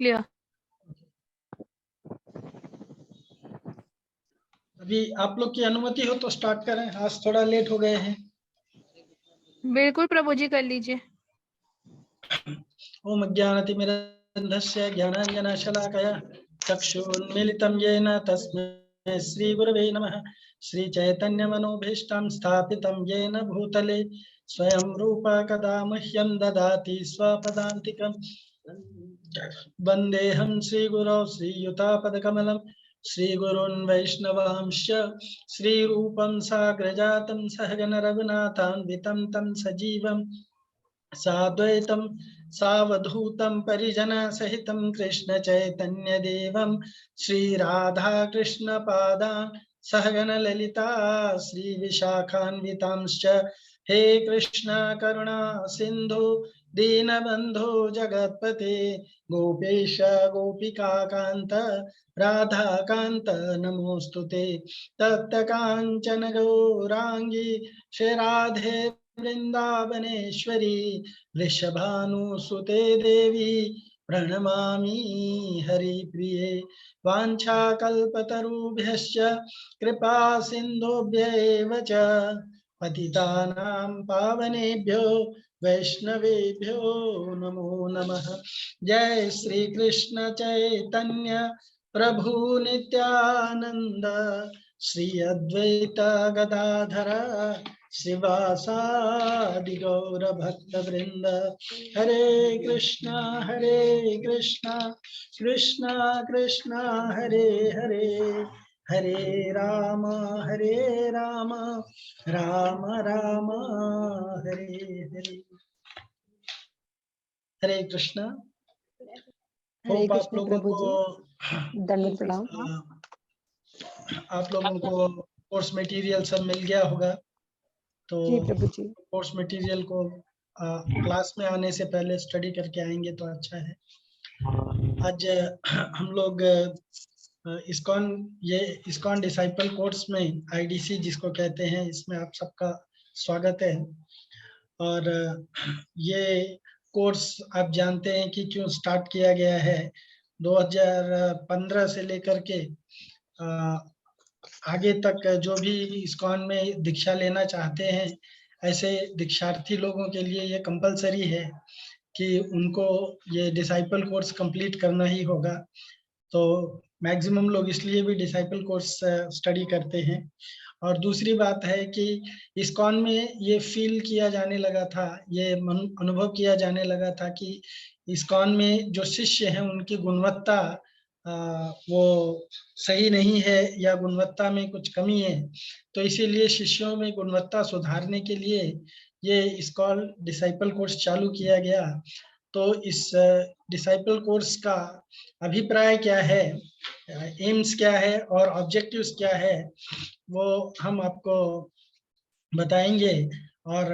Clear. अभी आप लोग की अनुमति हो तो स्टार्ट करें, आज थोड़ा लेट हो गए हैं। बिल्कुल प्रभु जी, कर लीजिए। ओम अज्ञानतिमिरन्धस्य ज्ञानाञ्जनशलाकया चक्षुरुन्मीलितं येन तस्मै श्रीगुरवे नमः। श्रीचैतन्यमनोभीष्टं स्थापितं येन भूतले स्वयं रूप कदा मह्यं ददाति स्वपदान्तिकम्। वन्देऽहं श्रीगुरौ श्रीयुतापदकमलं श्रीगुरून् वैष्णवांश्च श्रीरूपं साग्रजातं सहगण रघुनाथान्वितं तं सजीवं साद्वैतं सावधूतं परिजनसहितं कृष्ण चैतन्य देवं श्रीराधाकृष्णपादान् सहगण ललिता श्रीविशाखान्वितांश्च। हे कृष्ण करुणा सिंधु दीनबंधु जगत्पते गोपेश गोपिकाकान्त राधाकान्त नमोस्तुते। तप्त कांचन गौरांगी श्रीराधे वृंदावनेश्वरी वृषभानुसुते देवी प्रणमामि हरिप्रिये। वाञ्छाकल्पतरुभ्यश्च कृपा सिन्धुभ्यैव च पतितानां पावनेभ्यो वैष्णवेभ्यो नमो नमः। जय श्री कृष्ण चैतन्य प्रभु नित्यानंद श्री अद्वैत गदाधर श्रीवासादि गौर भक्त वृंद। हरे कृष्णा कृष्णा कृष्णा हरे हरे, हरे राम राम राम हरे हरे। हरे कृष्णा। हरे होप आप कृष्ण लोगों प्रभु को दंडवत प्रणाम। आप लोगों को कोर्स मटेरियल सब मिल गया होगा। तो जी प्रभु जी। कोर्स मटेरियल को क्लास में आने से पहले स्टडी करके आएंगे तो अच्छा है। आज हम लोग इस्कॉन डिसाइपल कोर्स में आईडीसी जिसको कहते हैं, इसमें आप सबका स्वागत है। और ये कोर्स आप जानते हैं कि क्यों स्टार्ट किया गया है। 2015 से लेकर के आगे तक जो भी इस्कॉन में दीक्षा लेना चाहते हैं, ऐसे दीक्षार्थी लोगों के लिए ये कंपलसरी है कि उनको ये डिसाइपल कोर्स कंप्लीट करना ही होगा। तो मैक्सिमम लोग इसलिए भी डिसाइपल कोर्स स्टडी करते हैं। और दूसरी बात है कि इस्कॉन में ये फील किया जाने लगा था, ये अनुभव किया जाने लगा था कि इस्कॉन में जो शिष्य हैं उनकी गुणवत्ता वो सही नहीं है या गुणवत्ता में कुछ कमी है। तो इसीलिए शिष्यों में गुणवत्ता सुधारने के लिए ये इस्कॉन डिसाइपल कोर्स चालू किया गया। तो इस डिसाइपल कोर्स का अभिप्राय क्या है, एम्स क्या है और ऑब्जेक्टिव्स क्या है, वो हम आपको बताएंगे। और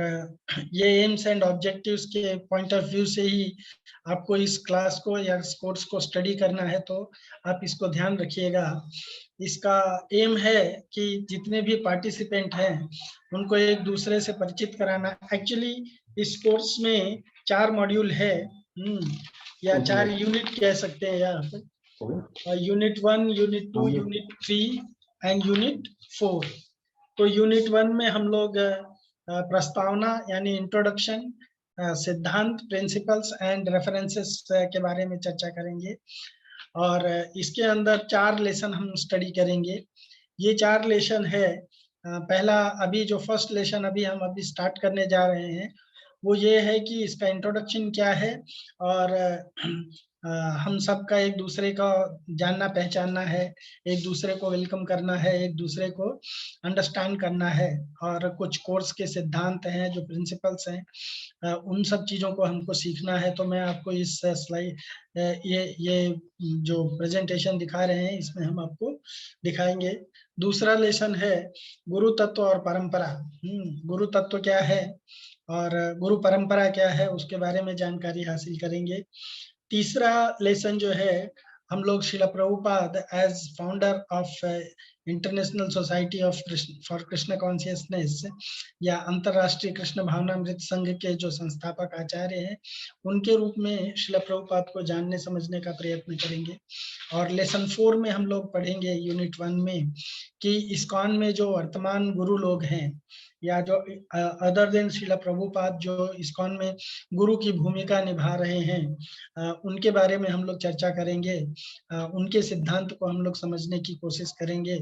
ये एम्स एंड ऑब्जेक्टिव्स के पॉइंट ऑफ व्यू से ही आपको इस क्लास को या इस कोर्स को स्टडी करना है, तो आप इसको ध्यान रखिएगा। इसका एम है कि जितने भी पार्टिसिपेंट हैं उनको एक दूसरे से परिचित कराना। एक्चुअली इस कोर्स में 4 मॉड्यूल है, या 4 यूनिट कह सकते हैं यार। Unit 1, unit 2, unit 3 and unit 4। तो यूनिट 1 में हम लोग प्रस्तावना यानी इंट्रोडक्शन, सिद्धांत, प्रिंसिपल्स एंड रेफरेंसेस के बारे में चर्चा करेंगे। और इसके अंदर 4 लेसन हम स्टडी करेंगे। ये 4 लेसन है। पहला अभी जो फर्स्ट लेसन अभी स्टार्ट करने जा रहे हैं वो ये है कि इसका इंट्रोडक्शन क्या है और हम सबका एक दूसरे का जानना पहचानना है, एक दूसरे को वेलकम करना है, एक दूसरे को अंडरस्टैंड करना है। और कुछ कोर्स के सिद्धांत हैं, जो प्रिंसिपल्स हैं, उन सब चीज़ों को हमको सीखना है। तो मैं आपको इस स्लाइड ये जो प्रेजेंटेशन दिखा रहे हैं इसमें हम आपको दिखाएंगे। दूसरा लेसन है गुरु तत्व और परंपरा। गुरु तत्व क्या है और गुरु परंपरा क्या है, उसके बारे में जानकारी हासिल करेंगे। तीसरा लेसन जो है हम लोग Srila Prabhupada as founder of international society of for Krishna consciousness या अंतरराष्ट्रीय कृष्ण भावनामृत संघ के जो संस्थापक आचार्य हैं, उनके रूप में श्रील प्रभुपाद को जानने समझने का प्रयत्न करेंगे। और लेसन 4 में हम लोग पढ़ेंगे यूनिट 1 में कि इस्कॉन में जो वर्तमान गुरु लोग हैं या जो अदर देन श्रील प्रभुपाद जो इस्कॉन में गुरु की भूमिका निभा रहे हैं, उनके बारे में हम लोग चर्चा करेंगे, उनके सिद्धांत को हम लोग समझने की कोशिश करेंगे।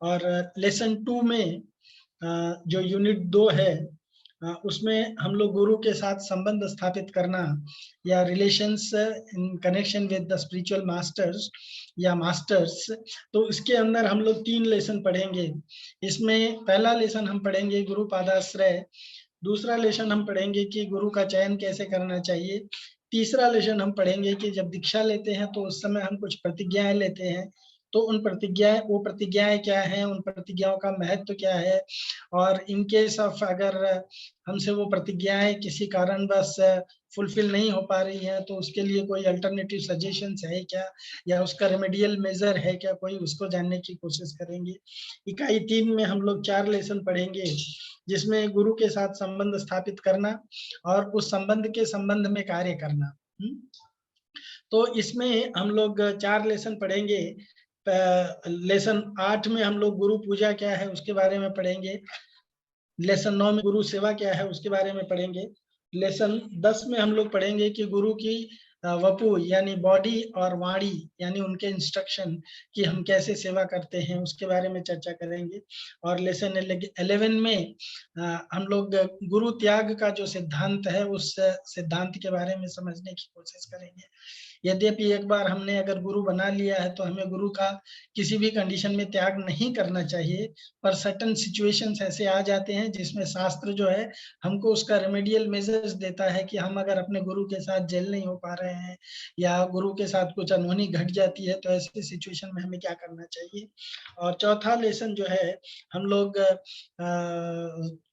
और लेसन 2 में जो यूनिट 2 है, उसमें हम लोग गुरु के साथ संबंध स्थापित करना या relations in connection with the spiritual masters या मास्टर्स, तो इसके अंदर हम लोग 3 लेसन पढ़ेंगे। इसमें पहला लेसन हम पढ़ेंगे गुरु पादाश्रय, दूसरा लेसन हम पढ़ेंगे कि गुरु का चयन कैसे करना चाहिए, तीसरा लेसन हम पढ़ेंगे कि जब दीक्षा लेते हैं तो उस समय हम कुछ प्रतिज्ञाएं लेते हैं, तो उन प्रतिज्ञाएं क्या हैं, उन प्रतिज्ञाओं का महत्व क्या है, और इन केस ऑफ अगर हमसे वो प्रतिज्ञाएं किसी कारणवश फुलफिल नहीं हो पा रही है तो उसके लिए कोई अल्टरनेटिव सजेशंस है क्या, या उसका रेमेडियल मेजर है क्या कोई, उसको जानने की कोशिश करेंगे। इकाई 3 में हम लोग 4 लेसन पढ़ेंगे, जिसमें गुरु के साथ संबंध स्थापित करना और उस संबंध के संबंध में कार्य करना। तो इसमें हम लोग 4 लेसन पढ़ेंगे। लेसन 8 में हम लोग गुरु पूजा क्या है उसके बारे में पढ़ेंगे। लेसन 9 में गुरु सेवा क्या है उसके बारे में पढ़ेंगे। लेसन 10 में हम लोग पढ़ेंगे कि गुरु की वपु यानी बॉडी और वाणी यानी उनके इंस्ट्रक्शन की हम कैसे सेवा करते हैं उसके बारे में चर्चा करेंगे। और लेसन 11 में हम लोग गुरु त्याग का जो सिद्धांत है उस सिद्धांत के बारे में समझने की कोशिश करेंगे। यद्यपि एक बार हमने अगर गुरु बना लिया है तो हमें गुरु का किसी भी कंडीशन में त्याग नहीं करना चाहिए, पर सर्टेन सिचुएशंस ऐसे आ जाते हैं जिसमें शास्त्र जो है हमको उसका रेमेडियल मेजर्स देता है कि हम अगर अपने गुरु के साथ जेल नहीं हो पा रहे हैं या गुरु के साथ कुछ अनहोनी घट जाती है तो ऐसी सिचुएशन में हमें क्या करना चाहिए। और चौथा लेसन जो है हम लोग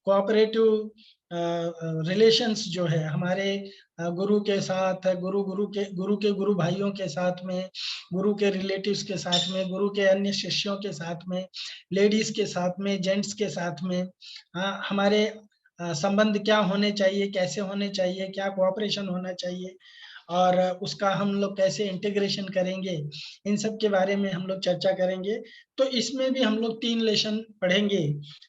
कोऑपरेटिव रिलेशंस जो है हमारे गुरु के साथ, गुरु भाइयों के साथ में, गुरु के रिलेटिव्स के साथ में, गुरु के अन्य शिष्यों के साथ में, लेडीज के साथ में, जेंट्स के साथ में, हमारे संबंध क्या होने चाहिए, कैसे होने चाहिए, क्या कोऑपरेशन होना चाहिए और उसका हम लोग कैसे इंटीग्रेशन करेंगे, इन सब के बारे में हम लोग चर्चा करेंगे। तो इसमें भी हम लोग 3 लेसन पढ़ेंगे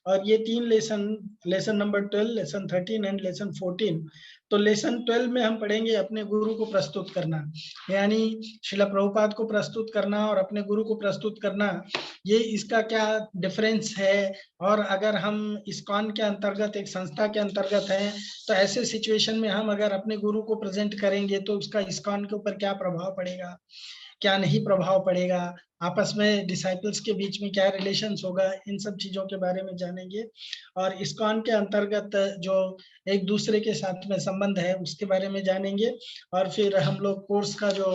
और ये 3 lesson number 12, lesson 13 and lesson 14। तो लेसन 12 में हम पढ़ेंगे अपने गुरु को प्रस्तुत करना, यानी श्रील प्रभुपाद को प्रस्तुत करना और अपने गुरु को प्रस्तुत करना, ये इसका क्या डिफरेंस है, और अगर हम इस्कॉन के अंतर्गत एक संस्था के अंतर्गत हैं तो ऐसे सिचुएशन में हम अगर अपने गुरु को प्रेजेंट करेंगे तो उसका इस्कॉन के ऊपर क्या प्रभाव पड़ेगा, क्या नहीं प्रभाव पड़ेगा, आपस में डिसाइपल्स के बीच में क्या रिलेशंस होगा, इन सब चीजों के बारे में जानेंगे। और इस्कॉन के अंतर्गत जो एक दूसरे के साथ में संबंध है उसके बारे में जानेंगे। और फिर हम लोग कोर्स का जो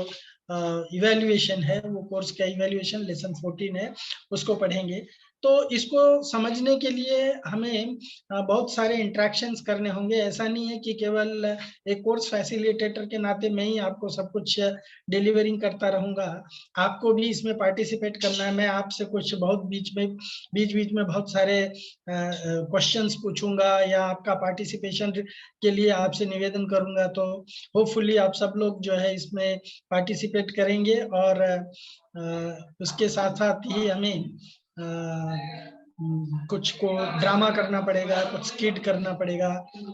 इवैल्यूएशन है, वो कोर्स का इवैल्यूएशन लेसन 14 है, उसको पढ़ेंगे। तो इसको समझने के लिए हमें बहुत सारे इंटरेक्शंस करने होंगे। ऐसा नहीं है कि केवल एक कोर्स फैसिलिटेटर के नाते मैं ही आपको सब कुछ डिलीवरिंग करता रहूंगा, आपको भी इसमें पार्टिसिपेट करना है। मैं आपसे कुछ बहुत बीच बीच में बहुत सारे क्वेश्चंस पूछूंगा या आपका पार्टिसिपेशन के लिए आपसे निवेदन करूंगा। तो होपफुली आप सब लोग जो है इसमें पार्टिसिपेट करेंगे और उसके साथ साथ ही हमें कुछ को ड्रामा करना पड़ेगा, कुछ स्किट करना पड़ेगा,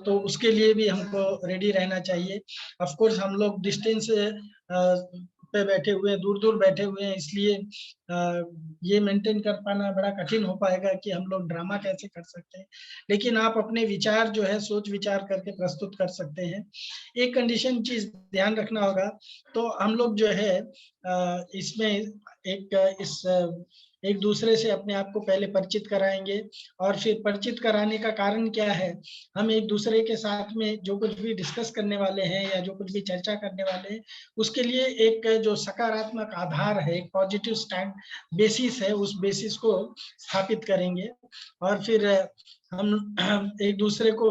तो उसके लिए भी हमको रेडी रहना चाहिए। ऑफ कोर्स हम लोग डिस्टेंस पे बैठे हुए हैं, दूर दूर बैठे हुए हैं, इसलिए ये मेंटेन कर पाना बड़ा कठिन हो पाएगा कि हम लोग ड्रामा कैसे कर सकते हैं, लेकिन आप अपने विचार जो है सोच विचार करके प्रस्तुत कर सकते हैं। एक कंडीशन चीज ध्यान रखना होगा, तो हम लोग जो है इसमें एक दूसरे से अपने आप को पहले परिचित कराएंगे, और फिर परिचित कराने का कारण क्या है, हम एक दूसरे के साथ में जो कुछ भी डिस्कस करने वाले हैं या जो कुछ भी चर्चा करने वाले हैं उसके लिए एक जो सकारात्मक आधार है, एक पॉजिटिव स्टैंड बेसिस है, उस बेसिस को स्थापित करेंगे। और फिर हम एक दूसरे को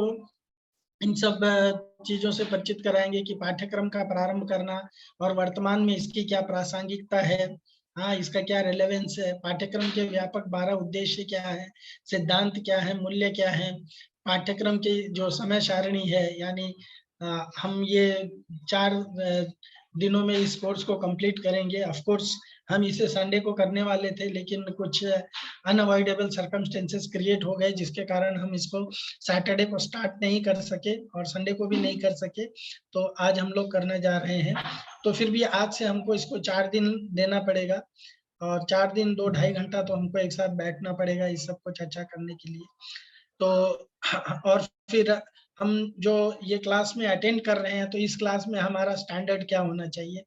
इन सब चीजों से परिचित कराएंगे कि पाठ्यक्रम का प्रारंभ करना और वर्तमान में इसकी क्या प्रासंगिकता है, हाँ, इसका क्या रेलेवेंस है, पाठ्यक्रम के व्यापक 12 उद्देश्य क्या है, सिद्धांत क्या है, मूल्य क्या है, पाठ्यक्रम की जो समय सारणी है, यानी हम ये 4 दिनों में इस कोर्स को कंप्लीट करेंगे। ऑफ कोर्स हम इसे संडे को करने वाले थे, लेकिन कुछ अनअवॉइडेबल सर्कमस्टेंसेस क्रिएट हो गए, जिसके कारण हम इसको सैटरडे को स्टार्ट नहीं कर सके और संडे को भी नहीं कर सके। तो आज हम लोग करने जा रहे हैं। तो फिर भी आज से हमको इसको 4 दिन देना पड़ेगा, और 4 दिन 2-2.5 घंटा तो हमको एक साथ बैठना पड़ेगा इस सबको चर्चा करने के लिए। तो और फिर हम जो ये क्लास में अटेंड कर रहे हैं, तो इस क्लास में हमारा स्टैंडर्ड क्या होना चाहिए।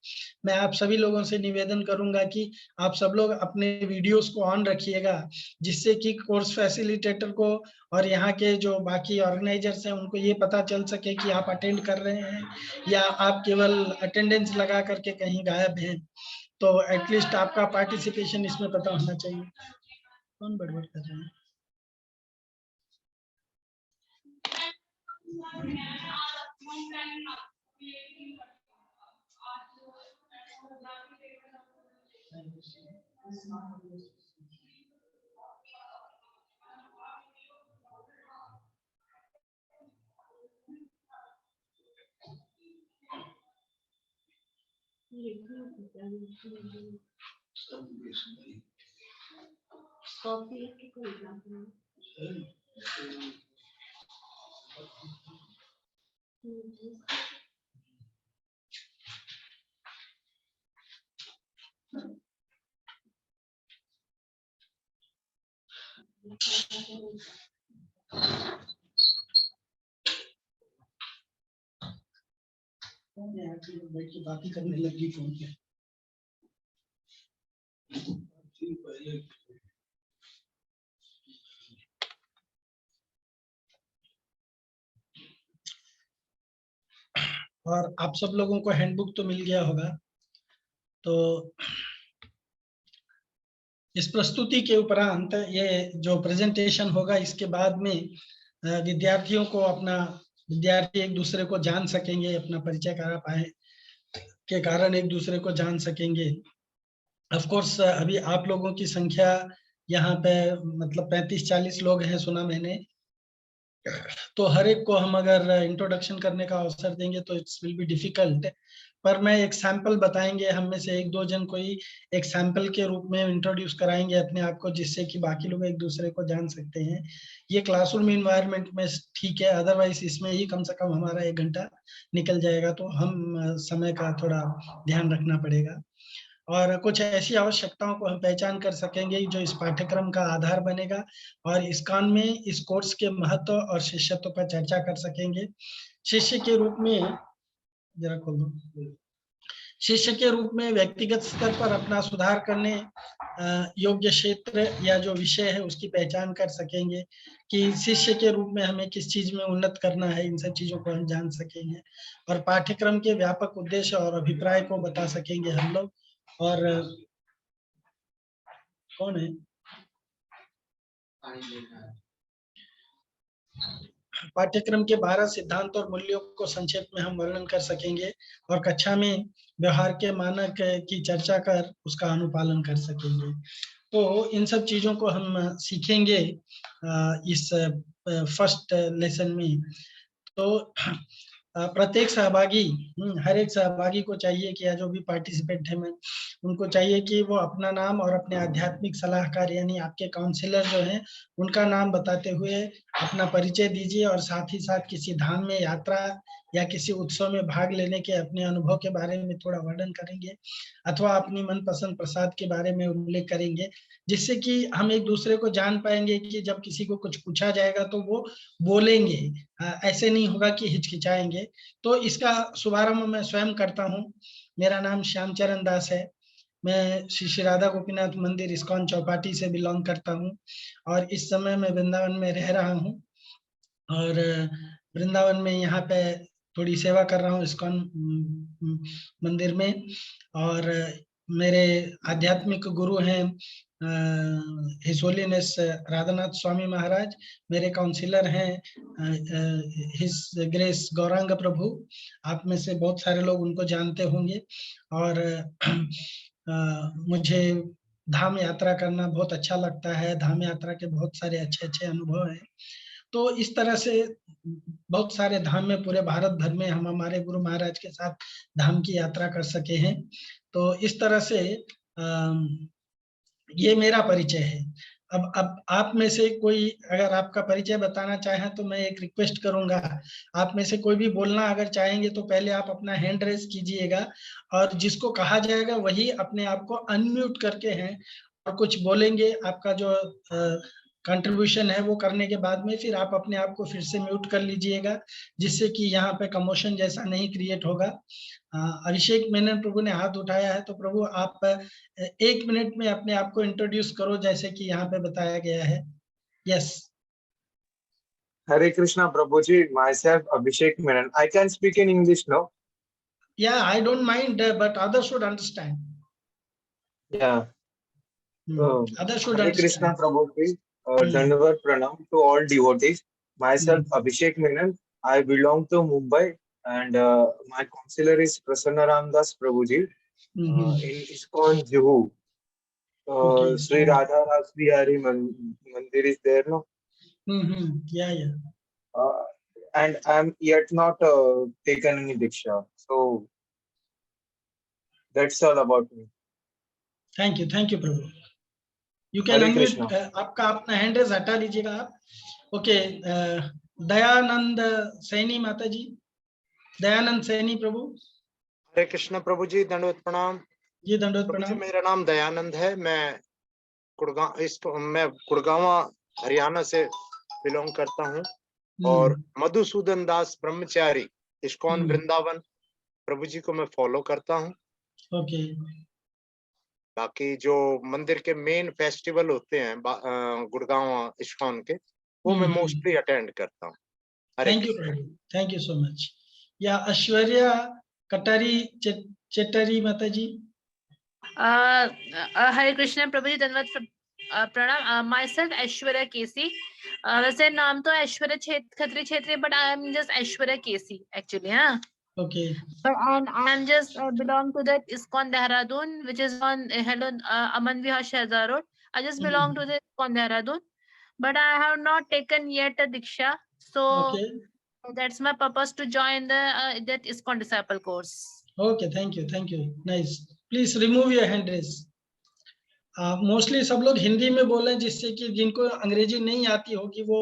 मैं आप सभी लोगों से निवेदन करूंगा कि आप सब लोग अपने वीडियोस को ऑन रखिएगा, जिससे कि कोर्स फैसिलिटेटर को और यहाँ के जो बाकी ऑर्गेनाइजर्स हैं उनको ये पता चल सके कि आप अटेंड कर रहे हैं या आप केवल अटेंडेंस लगा करके कहीं गायब हैं। तो एटलीस्ट आपका पार्टिसिपेशन इसमें पता होना चाहिए। कौन बड़बड़ कर रहे हैं? बैठ के बात ही करने लगी फोन पे। और आप सब लोगों को हैंडबुक तो मिल गया होगा। तो इस प्रस्तुति के उपरांत ये जो प्रेजेंटेशन होगा, इसके बाद में विद्यार्थियों को विद्यार्थी एक दूसरे को जान सकेंगे, अपना परिचय करा पाए के कारण एक दूसरे को जान सकेंगे। ऑफ कोर्स अभी आप लोगों की संख्या यहाँ पे मतलब 35-40 लोग हैं सुना मैंने। तो हर एक को हम अगर इंट्रोडक्शन करने का अवसर देंगे तो इट्स विल बी डिफिकल्ट, पर मैं एक सैंपल बताएंगे, हम में से 1-2 जन कोई एक सैंपल के रूप में इंट्रोड्यूस कराएंगे अपने आप को, जिससे कि बाकी लोग एक दूसरे को जान सकते हैं। ये क्लासरूम इन्वायरमेंट में ठीक है, अदरवाइज इसमें ही कम से कम हमारा 1 घंटा निकल जाएगा, तो हम समय का थोड़ा ध्यान रखना पड़ेगा। और कुछ ऐसी आवश्यकताओं को हम पहचान कर सकेंगे जो इस पाठ्यक्रम का आधार बनेगा, और इस्कॉन में इस कोर्स के महत्व और शिष्यत्व पर चर्चा कर सकेंगे। शिष्य के रूप में जरा खोल दो। शिष्य के रूप में व्यक्तिगत स्तर पर अपना सुधार करने योग्य क्षेत्र या जो विषय है उसकी पहचान कर सकेंगे, कि शिष्य के रूप में हमें किस चीज में उन्नत करना है, इन सब चीजों को हम जान सकेंगे। और पाठ्यक्रम के व्यापक उद्देश्य और अभिप्राय को बता सकेंगे हम लोग। और कौन है? पाठ्यक्रम के 12 सिद्धांत और मूल्यों को संक्षेप में हम वर्णन कर सकेंगे, और कक्षा में व्यवहार के मानक की चर्चा कर उसका अनुपालन कर सकेंगे। तो इन सब चीजों को हम सीखेंगे इस फर्स्ट लेसन में। तो प्रत्येक सहभागी, हर एक सहभागी को चाहिए कि जो भी पार्टिसिपेंट है, मैं उनको चाहिए कि वो अपना नाम और अपने आध्यात्मिक सलाहकार यानी आपके काउंसलर जो हैं उनका नाम बताते हुए अपना परिचय दीजिए, और साथ ही साथ किसी धाम में यात्रा या किसी उत्सव में भाग लेने के अपने अनुभव के बारे में थोड़ा वर्णन करेंगे, अथवा अपनी मनपसंद प्रसाद के बारे में उल्लेख करेंगे, जिससे कि हम एक दूसरे को जान पाएंगे कि जब किसी को कुछ पूछा जाएगा तो वो बोलेंगे, ऐसे नहीं होगा कि हिचकिचाएंगे। तो इसका शुभारंभ मैं स्वयं करता हूँ। मेरा नाम श्यामचरण दास है। मैं श्री श्री राधा गोपीनाथ मंदिर इस्कॉन चौपाटी से बिलोंग करता हूँ, और इस समय मैं वृंदावन में रह रहा हूँ, और वृंदावन में यहाँ पे थोड़ी सेवा कर रहा हूँ इस्कॉन मंदिर में। और मेरे आध्यात्मिक गुरु हैं हिज होलीनेस राधानाथ स्वामी महाराज, मेरे काउंसिलर हैं हिज ग्रेस गौरांग प्रभु। आप में से बहुत सारे लोग उनको जानते होंगे। और मुझे धाम यात्रा करना बहुत अच्छा लगता है। धाम यात्रा के बहुत सारे अच्छे अच्छे अनुभव हैं। तो इस तरह से बहुत सारे धाम में पूरे भारत भर में हम हमारे गुरु महाराज के साथ धाम की यात्रा कर सके हैं। तो इस तरह से ये मेरा परिचय है। अब आप में से कोई अगर आपका परिचय बताना चाहें तो मैं एक रिक्वेस्ट करूंगा, आप में से कोई भी बोलना अगर चाहेंगे तो पहले आप अपना हैंड रेज कीजिएगा, और जिसको कहा जाएगा वही अपने आप को अनम्यूट करके हैं और कुछ बोलेंगे। आपका जो कंट्रीब्यूशन है वो करने के बाद में फिर आप अपने आप को फिर से म्यूट कर लीजिएगा, जिससे कि यहाँ पे कमोशन जैसा नहीं क्रिएट होगा। अभिषेक मेनन प्रभु ने हाथ उठाया है, तो प्रभु आप 1 मिनट में अपने आप को इंट्रोड्यूस करो जैसे कि यहाँ पे बताया गया है। Yes. Hare Krishna Prabhuji, myself Abhishek Menon. I can speak in English now. Yeah, I don't mind, but others should understand. Yeah. Others should Hare understand. Krishna Prabhuji, Dandavat Pranam to all devotees. Myself Abhishek Menon. I belong to Mumbai, and my counselor is Prasanna Ramdas Prabhuji in ISKCON Juhu. Sri Radha Ras Bihari Mandir is there, no? Yeah, yeah. And I'm yet not taken any diksha. So that's all about me. Thank you, Prabhu. You can Hare unmute. Krishna. आपका अपना hand raise हटा लीजिएगा आप। Okay, Dayanand Saini माता जी, दयानंद सैनी प्रभु। हरे कृष्ण प्रभु जी, दंडवत प्रणाम। जी दंडवत प्रभु जी, प्रणाम। मेरा नाम दयानंद है। मैं गुड़गांव हरियाणा से बिलोंग करता हूँ और मधुसूदन दास ब्रह्मचारी इस्कॉन वृंदावन प्रभु जी को मैं फॉलो करता हूँ। ओके। बाकी जो मंदिर के मेन फेस्टिवल होते हैं गुड़गांव इस्कॉन के, वो मैं मोस्टली अटेंड करता हूँ। Thank you Prabhu, thank you so much. या ऐश्वर्या कटारी चेटरी माता जी। हरे कृष्ण प्रभु जी, धन्यवाद प्रणाम। Myself Aishwarya KC. वैसे नाम तो Aishwarya Khatri Chhetri, but I am just Aishwarya KC actually. हाँ, okay. But I am just belong to that ISKCON Dehradun, which is on Aman Vihar Shahzad Road. I just belong to the ISKCON Dehradun, but I have not taken yet a diksha, so that's my purpose to join the that ISKCON disciple course. Okay, thank you, nice. Please remove your hand raise. Mostly सब लोग हिंदी में बोलें, जिससे कि जिनको अंग्रेजी नहीं आती होगी वो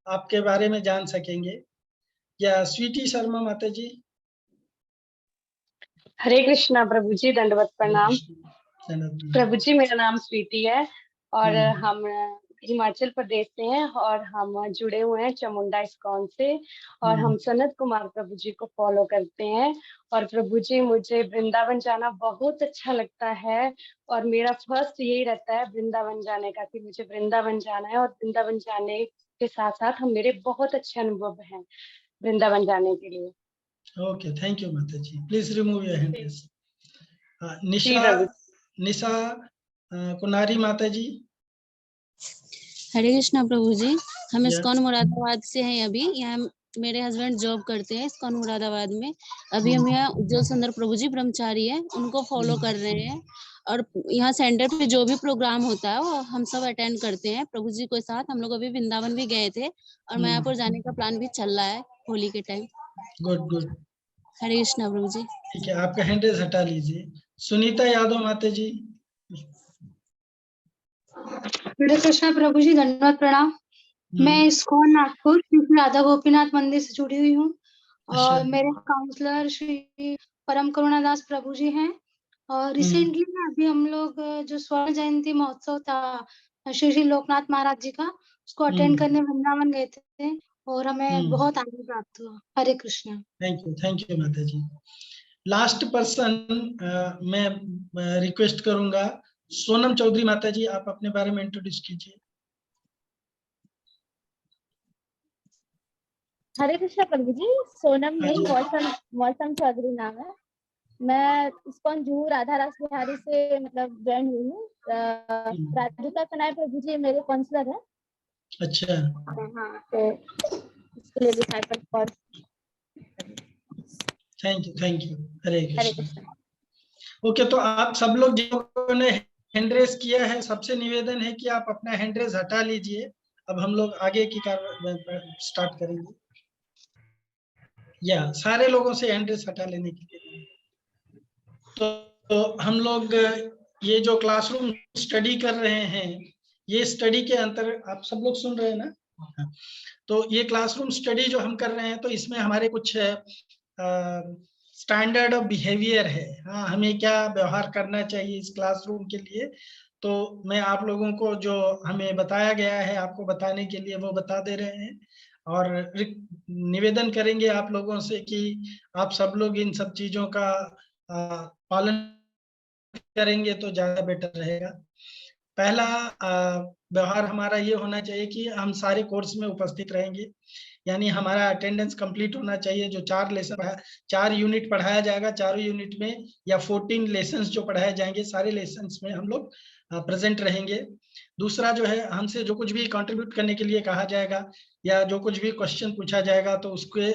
आपके बारे में जान सकेंगे। या स्वीटी शर्मा माता जी। हरे कृष्णा प्रभु जी, दंडवत प्रणाम। प्रभु जी, मेरा नाम स्वीटी है और हम हिमाचल प्रदेश से हैं और हम जुड़े हुए हैं चामुंडा इस्कॉन से, और हम सनत कुमार प्रभु जी को फॉलो करते हैं। और प्रभु जी, मुझे वृंदावन जाना बहुत अच्छा लगता है और मेरा फर्स्ट यही रहता है वृंदावन जाने का कि मुझे वृंदावन जाना है, और वृंदावन जाने के साथ साथ हम मेरे बहुत अच्छे अनुभव हैं वृंदावन जाने के लिए। ओके, थैंक यू माता जी। Please remove your hand raise. Nisha Kumari माता जी। हरे कृष्णा प्रभु जी, हम इस्कॉन मुरादाबाद से हैं। अभी यहाँ मेरे हस्बैंड जॉब करते हैं इस्कॉन मुरादाबाद में। अभी हम यहाँ उज्जवल सुंदर प्रभु जी ब्रह्मचारी है, उनको फॉलो कर रहे हैं, और यहाँ सेंटर पे जो भी प्रोग्राम होता है वो हम सब अटेंड करते हैं प्रभु जी के साथ। हम लोग अभी वृंदावन भी गए थे और मायापुर जाने का प्लान भी चल रहा है होली के टाइम। गुड। हरे कृष्णा प्रभु जी। ठीक है, आपका हैंड रेज हटा लीजिए। सुनीता यादव माता जी। हरे कृष्णा प्रभु जी, धन्यवाद प्रणाम। मैं इस्कॉन नागपुर राधा गोपीनाथ मंदिर से जुड़ी हुई हूँ और मेरे काउंसलर श्री परम करुणादास प्रभु जी हैं। और रिसेंटली अभी हम लोग जो स्वर्ण जयंती महोत्सव था श्री लोकनाथ महाराज जी का, उसको अटेंड करने वृंदावन गए थे और हमें बहुत आनंद प्राप्त हुआ। हरे कृष्णा। थैंक यू माता जी। लास्ट पर्सन मैं रिक्वेस्ट करूंगा, सोनम चौधरी माता जी, आप अपने बारे में इंट्रोड्यूस कीजिए। हरे कृष्णा प्रभु जी, सोनम नहीं, मौसम चौधरी नाम है। मैं इस्कॉन जुहू राधा रास बिहारी से मतलब ज्वाइन हुई हूँ। राधिका कनाई प्रभु जी मेरे काउंसलर है। अच्छा। हाँ, तो इसके लिए disciple course. Thank you. Hare Krishna. Okay, तो आप सब लोग जो लोगों ने हैंड रेस किया है, सबसे निवेदन है कि आप अपना हैंड रेस हटा लीजिए। अब हम लोग आगे की कार्रवाई स्टार्ट करेंगे। या सारे लोगों से हैंड रेस हटा लेने के लिए। तो हम लोग ये जो क्लासरूम स्टडी कर रहे हैं, ये स्टडी के अंतर, आप सब लोग सुन रहे हैं ना? तो ये क्लासरूम स्टडी जो हम कर रहे हैं, तो इसमें हमारे कुछ स्टैंडर्ड ऑफ बिहेवियर है। हाँ, हमें क्या व्यवहार करना चाहिए इस क्लासरूम के लिए। तो मैं आप लोगों को जो हमें बताया गया है आपको बताने के लिए वो बता दे रहे हैं, और निवेदन करेंगे आप लोगों से कि आप सब लोग इन सब चीजों का पालन करेंगे तो ज्यादा बेटर रहेगा। पहला व्यवहार हमारा ये होना चाहिए कि हम सारे कोर्स में उपस्थित रहेंगे, यानी हमारा अटेंडेंस कंप्लीट होना चाहिए। जो 4 यूनिट पढ़ाया जाएगा, चारों यूनिट में या 14 लेसन्स जो पढ़ाए जाएंगे, सारे लेसन्स में हम लोग प्रेजेंट रहेंगे। दूसरा जो है, हमसे जो कुछ भी कंट्रीब्यूट करने के लिए कहा जाएगा या जो कुछ भी क्वेश्चन पूछा जाएगा, तो उसके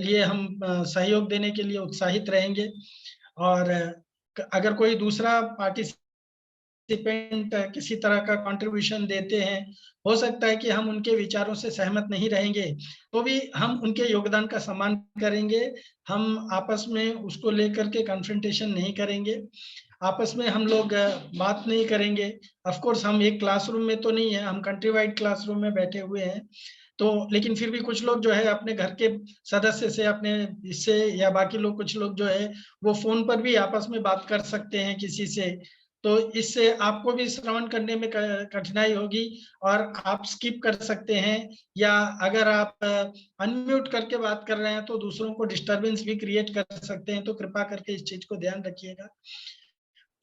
लिए हम सहयोग देने के लिए उत्साहित रहेंगे। और अगर कोई दूसरा पार्टिसिपेंट किसी तरह का कंट्रीब्यूशन देते हैं, हो सकता है कि हम उनके विचारों से सहमत नहीं रहेंगे, तो भी हम उनके योगदान का सम्मान करेंगे। हम आपस में उसको लेकर के कन्फ्रंटेशन नहीं करेंगे, आपस में हम लोग बात नहीं करेंगे। ऑफ कोर्स हम एक क्लासरूम में तो नहीं है, हम कंट्री वाइड क्लासरूम में बैठे हुए हैं, तो लेकिन फिर भी कुछ लोग जो है अपने घर के सदस्य से, अपने इससे, या बाकी लोग, कुछ लोग जो है वो फोन पर भी आपस में बात कर सकते हैं किसी से। तो इससे आपको भी श्रवण करने में कठिनाई होगी और आप स्किप कर सकते हैं, या अगर आप अनम्यूट करके बात कर रहे हैं तो दूसरों को डिस्टरबेंस भी क्रिएट कर सकते हैं। तो कृपा करके इस चीज को ध्यान रखिएगा।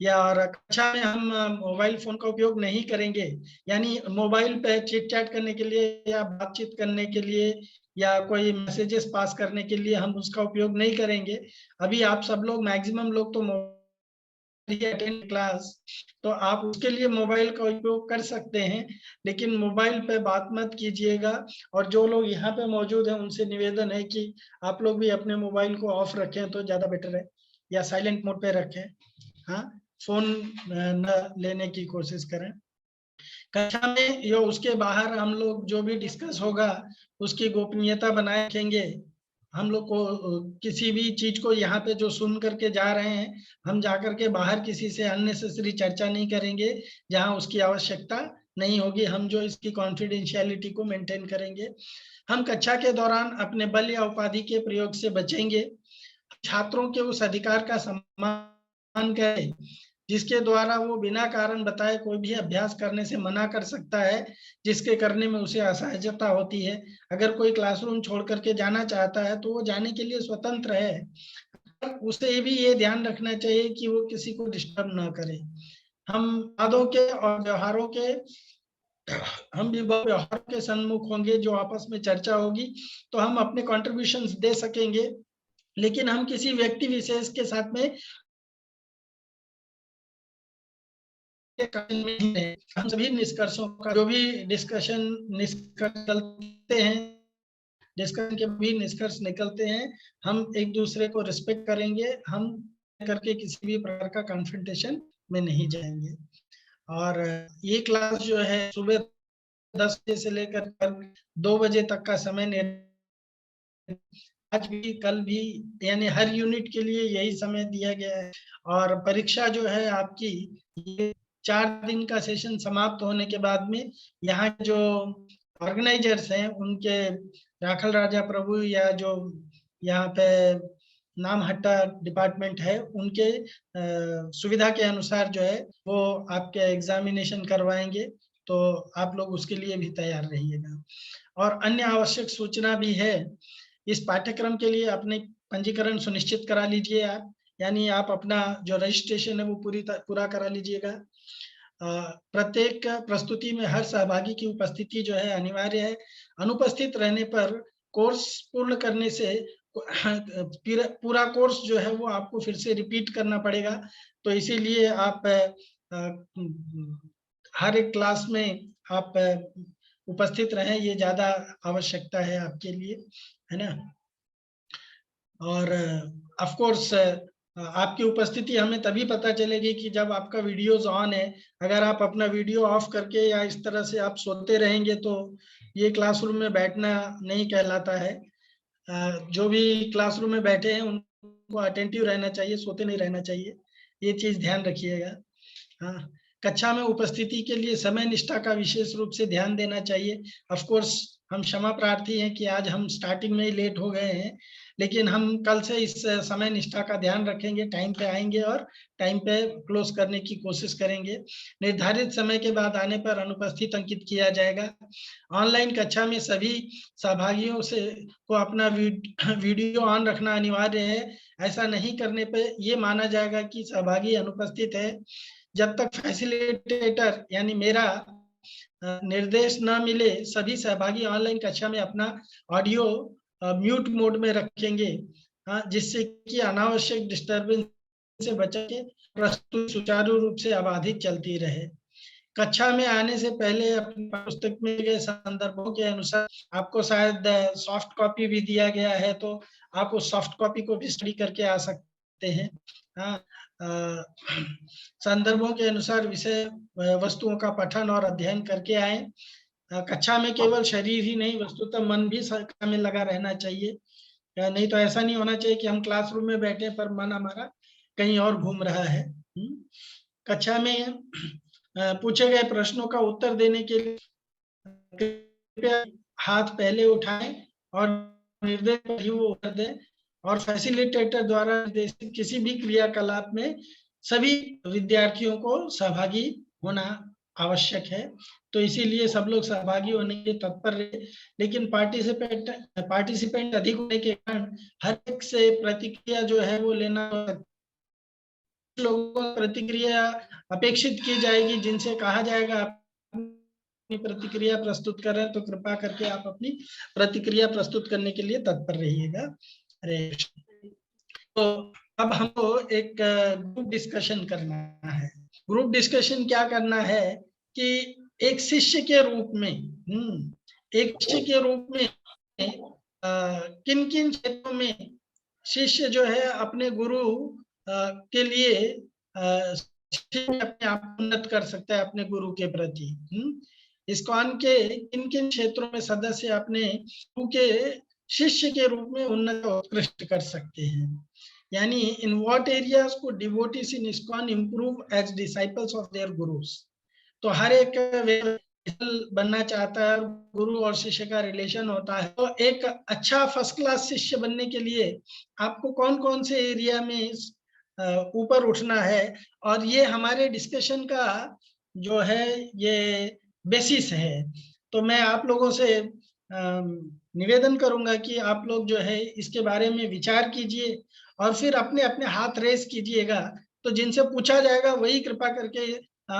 या कक्षा में हम मोबाइल फोन का उपयोग नहीं करेंगे, यानी मोबाइल पे चिट चैट करने के लिए या बातचीत करने के लिए या कोई मैसेजेस पास करने के लिए हम उसका उपयोग नहीं करेंगे। अभी आप सब लोग, मैक्सिमम लोग तो अटेंड क्लास, तो आप उसके लिए मोबाइल का उपयोग कर सकते हैं, लेकिन मोबाइल पे बात मत कीजिएगा। और जो लोग यहाँ पे मौजूद हैं उनसे निवेदन है कि आप लोग भी अपने मोबाइल को ऑफ रखें तो ज्यादा बेटर है, या साइलेंट मोड पे रखें। हाँ, फोन न लेने की कोशिश करें कक्षा में। या उसके बाहर हम लोग जो भी डिस्कस होगा उसकी गोपनीयता बनाए रखेंगे। हम लोग को किसी भी चीज को यहाँ पे जो सुन करके जा रहे हैं, हम जाकर के बाहर किसी से अननेसेसरी चर्चा नहीं करेंगे जहाँ उसकी आवश्यकता नहीं होगी। हम जो इसकी कॉन्फिडेंशियलिटी को मेंटेन करेंगे। हम कक्षा के दौरान अपने बल या उपाधि के प्रयोग से बचेंगे। छात्रों के उस अधिकार का सम्मान करें जिसके द्वारा वो बिना कारण बताए कोई भी अभ्यास करने से मना कर सकता है, जिसके करने में उसे असहजता होती है। अगर कोई क्लासरूम छोड़ करके जाना चाहता है तो वो जाने के लिए स्वतंत्र है। उसे भी ये ध्यान रखना चाहिए कि वो किसी को डिस्टर्ब ना करे। हम वादों के और व्यवहारों के हम भी व्यवहार के सन्मुख होंगे। जो आपस में चर्चा होगी तो हम अपने कॉन्ट्रीब्यूशंस दे सकेंगे, लेकिन हम किसी व्यक्ति विशेष के साथ में हम सभी निष्कर्षों का, जो भी निष्कर्ष निकलते हैं, डिस्कशन के भी निष्कर्ष निकलते हैं, हम एक दूसरे को रिस्पेक्ट करेंगे। हम करके किसी भी प्रकार का कॉन्फ्रंटेशन में नहीं जाएंगे। और ये क्लास जो है सुबह 10 बजे से लेकर 2 बजे तक का समय, आज भी कल भी, यानी हर यूनिट के लिए यही समय दिया गया है। और परीक्षा जो है आपकी, ये 4 दिन का सेशन समाप्त होने के बाद में यहाँ जो ऑर्गेनाइजर्स हैं उनके राखल राजा प्रभु, या जो यहाँ पे नामहट्टा डिपार्टमेंट है, उनके सुविधा के अनुसार जो है वो आपके एग्जामिनेशन करवाएंगे। तो आप लोग उसके लिए भी तैयार रहिएगा। और अन्य आवश्यक सूचना भी है, इस पाठ्यक्रम के लिए अपने पंजीकरण सुनिश्चित करा लीजिए आप, यानी आप अपना जो रजिस्ट्रेशन है वो पूरा करा लीजिएगा। प्रत्येक प्रस्तुति में हर सहभागी की उपस्थिति जो है अनिवार्य है। अनुपस्थित रहने पर कोर्स पूर्ण करने से पूरा कोर्स जो है वो आपको फिर से रिपीट करना पड़ेगा। तो इसीलिए आप हर एक क्लास में आप उपस्थित रहें, ये ज्यादा आवश्यकता है आपके लिए, है ना। और ऑफ कोर्स आपकी उपस्थिति हमें तभी पता चलेगी कि जब आपका वीडियोस ऑन है। अगर आप अपना वीडियो ऑफ करके या इस तरह से आप सोते रहेंगे तो ये क्लासरूम में बैठना नहीं कहलाता है। जो भी क्लासरूम में बैठे हैं उनको अटेंटिव रहना चाहिए, सोते नहीं रहना चाहिए, ये चीज ध्यान रखिएगा। हाँ, कक्षा में उपस्थिति के लिए समय निष्ठा का विशेष रूप से ध्यान देना चाहिए। ऑफ कोर्स हम क्षमा प्रार्थी हैं कि आज हम स्टार्टिंग में ही लेट हो गए हैं, लेकिन हम कल से इस समय निष्ठा का ध्यान रखेंगे, टाइम पे आएंगे और टाइम पे क्लोज करने की कोशिश करेंगे। निर्धारित समय के बाद आने पर अनुपस्थित अंकित किया जाएगा। ऑनलाइन कक्षा में सभी सहभागियों से को अपना वीडियो ऑन रखना अनिवार्य है। ऐसा नहीं करने पर यह माना जाएगा कि सहभागी अनुपस्थित है। जब तक फैसिलिटेटर यानी मेरा निर्देश न मिले, सभी सहभागी ऑनलाइन कक्षा में अपना ऑडियो म्यूट मोड में रखेंगे, जिससे कि अनावश्यक डिस्टरबेंस से बचा के प्रस्तुति सुचारू रूप से अबाधित चलती रहे। कक्षा में आने से पहले अपनी पुस्तक में गए संदर्भों के अनुसार आपको शायद सॉफ्ट कॉपी भी दिया गया है, तो आप उस सॉफ्ट कॉपी को भी स्टडी करके आ सकते हैं। संदर्भों के अनुसार विषय वस्तुओं का पठन और अध्ययन करके आए। कक्षा में केवल शरीर ही नहीं, वस्तुतः मन भी कक्षा में लगा रहना चाहिए। नहीं तो ऐसा नहीं होना चाहिए कि हम क्लासरूम में बैठे पर मन हमारा कहीं और घूम रहा है। कक्षा में पूछे गए प्रश्नों का उत्तर देने के लिए कृपया हाथ पहले उठाएं और निर्देश पर ही वो उत्तर दें, और फैसिलिटेटर द्वारा निर्देशित किसी भी क्रियाकलाप में सभी विद्यार्थियों को सहभागी होना आवश्यक है। तो इसीलिए सब लोग सहभागी होने के तत्पर रहे, लेकिन पार्टिसिपेंट अधिक होने के कारण हर एक से प्रतिक्रिया जो है वो लेना, लोगों को प्रतिक्रिया अपेक्षित की जाएगी, जिनसे कहा जाएगा अपनी प्रतिक्रिया प्रस्तुत करें, तो कृपा करके आप अपनी प्रतिक्रिया प्रस्तुत करने के लिए तत्पर रहिएगा। तो अब हमको एक ग्रुप डिस्कशन करना है। ग्रुप डिस्कशन क्या करना है कि एक शिष्य के रूप में किन किन क्षेत्रों में शिष्य जो है अपने गुरु के लिए अपने आप उन्नत कर सकता है अपने गुरु के प्रति। इस्कॉन के किन किन क्षेत्रों में सदस्य अपने गुरु के शिष्य के रूप में उन्नत और उत्कृष्ट कर सकते हैं, यानी इन व्हाट एरियाज को devotees in ISKCON improve as disciples of their gurus. तो हर एक बनना चाहता है, गुरु और शिष्य का रिलेशन होता है। तो एक अच्छा फर्स्ट क्लास शिष्य बनने के लिए आपको कौन कौन से एरिया में ऊपर उठना है, और ये हमारे डिस्कशन का जो है ये बेसिस है। तो मैं आप लोगों से निवेदन करूंगा कि आप लोग जो है इसके बारे में विचार कीजिए और फिर अपने अपने हाथ रेस कीजिएगा। तो जिनसे पूछा जाएगा वही कृपा करके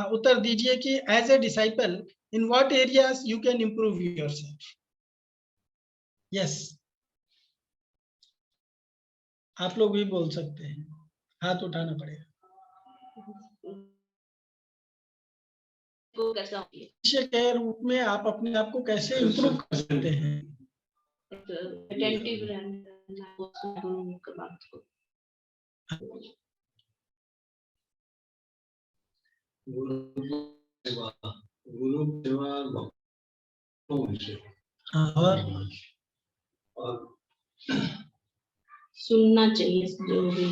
उत्तर दीजिए कि as a disciple in what areas you can improve yourself. Yes, आप लोग भी बोल सकते हैं, हाथ उठाना पड़ेगा। शिष्य के रूप में आप अपने आप को कैसे इम्प्रूव कर सकते हैं? अटेंटिव रहना और सुनना चाहिए जो भी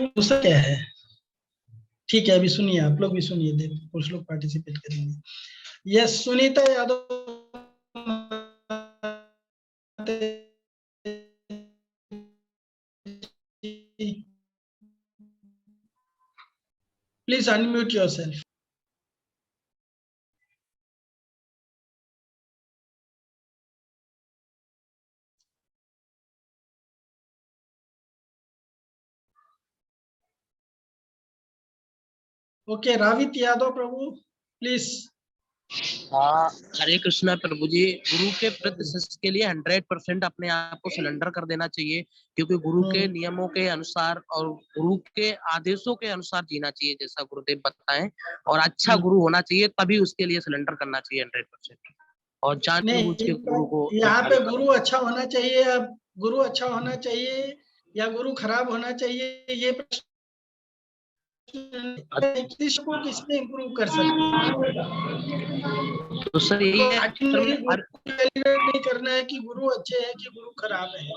दूसरा क्या है। ठीक है, अभी सुनिए, आप लोग भी सुनिए, देखो कुछ लोग पार्टिसिपेट करेंगे। Yes, Sunita Yadav please unmute yourself. Okay, Ravit Yadav प्रभु प्लीज। हरे कृष्णा प्रभु जी। गुरु के प्रति शिष्य के लिए 100% अपने आप को सिलेंडर कर देना चाहिए, क्योंकि गुरु के नियमों के अनुसार और गुरु के आदेशों के अनुसार जीना चाहिए जैसा गुरुदेव बताएं, और अच्छा गुरु होना चाहिए, तभी उसके लिए सिलेंडर करना चाहिए 100%। और जान बूझ के गुरु को यहाँ पे गुरु अच्छा होना चाहिए। अब गुरु अच्छा होना चाहिए या गुरु खराब होना चाहिए, ये प्रश्न शिष्य को किसमें इम्प्रूव कर सकते हैं। तो सर ये नहीं करना है कि गुरु अच्छे हैं कि गुरु खराब है।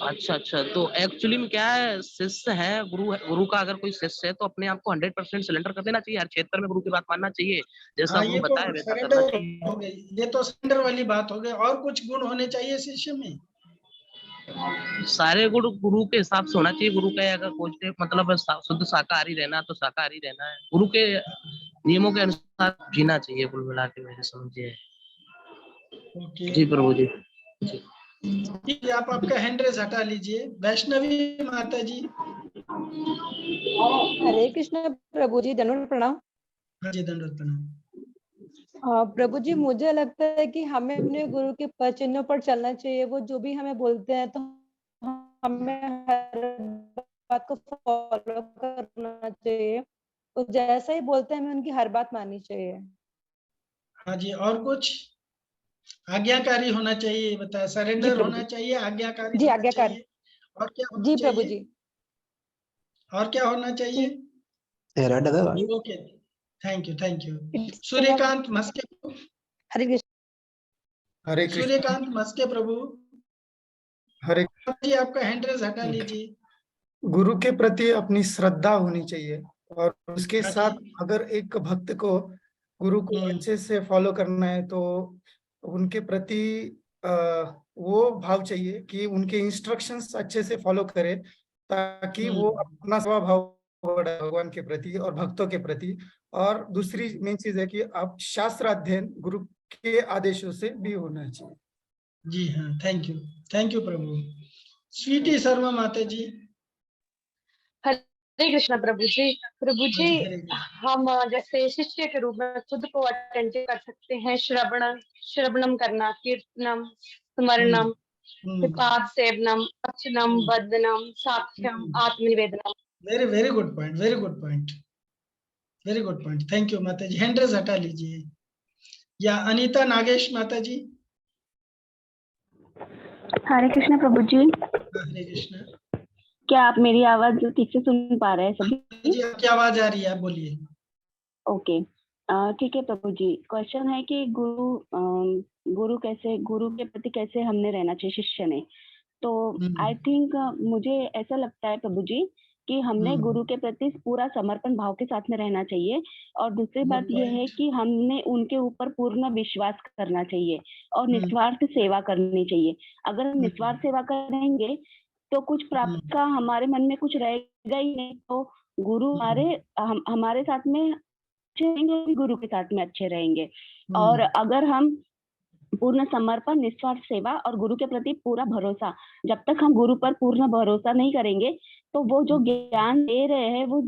अच्छा, तो एक्चुअली में क्या है, शिष्य है, गुरु का अगर कोई शिष्य है तो अपने आप को 100% सिलेंडर कर देना चाहिए, हर क्षेत्र में गुरु की बात मानना चाहिए, जैसा गुरु बताया वैसा करना चाहिए। हो गई, ये तो सरेंडर वाली बात हो गई। और कुछ गुण होने चाहिए शिष्य में? सारे गुरु के हिसाब से होना चाहिए। गुरु के अगर कोई मतलब शुद्ध शाकाहारी रहना तो शाकाहारी रहना है, गुरु के नियमों के अनुसार जीना चाहिए कुल मिला के, मेरे समझिए। जी प्रभु जी। ठीक है, आप आपका हैंड रेस हटा लीजिए। वैष्णवी माता जी। हरे कृष्ण प्रभु जी, दंडवत प्रणाम। हाँ जी, दंडवत प्रणाम। प्रभु जी, मुझे लगता है कि हमें अपने गुरु के पद चिन्हों पर चलना चाहिए। वो जो भी हमें बोलते हैं तो हमें हर बात को फॉलो करना चाहिए, वो जैसा ही बोलते हैं हमें उनकी हर बात माननी चाहिए। हाँ जी, और कुछ? आज्ञाकारी होना चाहिए, बताया। सरेंडर होना चाहिए, आज्ञाकारी जी, होना आज्ञाकारी। चाहिए। और क्या होना जी चाहिए? प्रभु जी। और क्या होना चाहिए? Okay, thank you. Suryakant Maske. हरे कृष्ण। हरे कृष्ण। सूर्यकांत मस्के प्रभु। हरे जी, आपका हैंड रेस हटा लीजिए। गुरु के प्रति अपनी श्रद्धा होनी चाहिए, और उसके साथ अगर एक भक्त को गुरु को अच्छे से फॉलो करना है तो उनके प्रति वो भाव चाहिए कि उनके इंस्ट्रक्शंस अच्छे से फॉलो करे, ताकि वो अपना स्वभाव बढ़ाए भगवान के प्रति और भक्तों के प्रति। और दूसरी मेन चीज है कि आप शास्त्र अध्ययन गुरु के आदेशों से भी होना चाहिए। जी हाँ, थैंक यू प्रभु। स्वीटी शर्मा माता जी। हरे कृष्ण प्रभु जी। प्रभु जी, हम जैसे शिष्य के रूप में खुद को अटेंटिव कर सकते हैं। श्रवणम करना, कीर्तनम, स्मरणम, पाद सेवनम, अर्चनम, वंदनम, साक्ष्यम, आत्मनिवेदनम। Very good point. Thank you माता जी। हैंड रेस हटा लीजिए। या अनीता नागेश माता जी। हरे कृष्ण प्रभु जी। हरे कृष्ण। क्या आप मेरी आवाज ठीक से सुन पा रहे हैं सभी? जी, आपकी आवाज आ रही है, आप बोलिए। ओके, ठीक है प्रभु जी। क्वेश्चन है कि गुरु के प्रति कैसे हमने रहना चाहिए शिष्य ने। तो आई थिंक मुझे ऐसा लगता है प्रभु जी कि हमने गुरु के प्रति पूरा समर्पण भाव के साथ में रहना चाहिए। और दूसरी बात यह है कि हमने उनके ऊपर पूर्ण विश्वास करना चाहिए और निस्वार्थ सेवा करनी चाहिए। अगर हम निस्वार्थ सेवा करेंगे तो कुछ प्राप्त का हमारे मन में कुछ रहेगा ही नहीं। तो गुरु हमारे साथ में अच्छे रहेंगे, गुरु के साथ में अच्छे रहेंगे। और अगर हम पूर्ण समर्पण, निस्वार्थ सेवा और गुरु के प्रति पूरा भरोसा, जब तक हम गुरु पर पूर्ण भरोसा नहीं करेंगे तो वो जो ज्ञान दे रहे हैं वो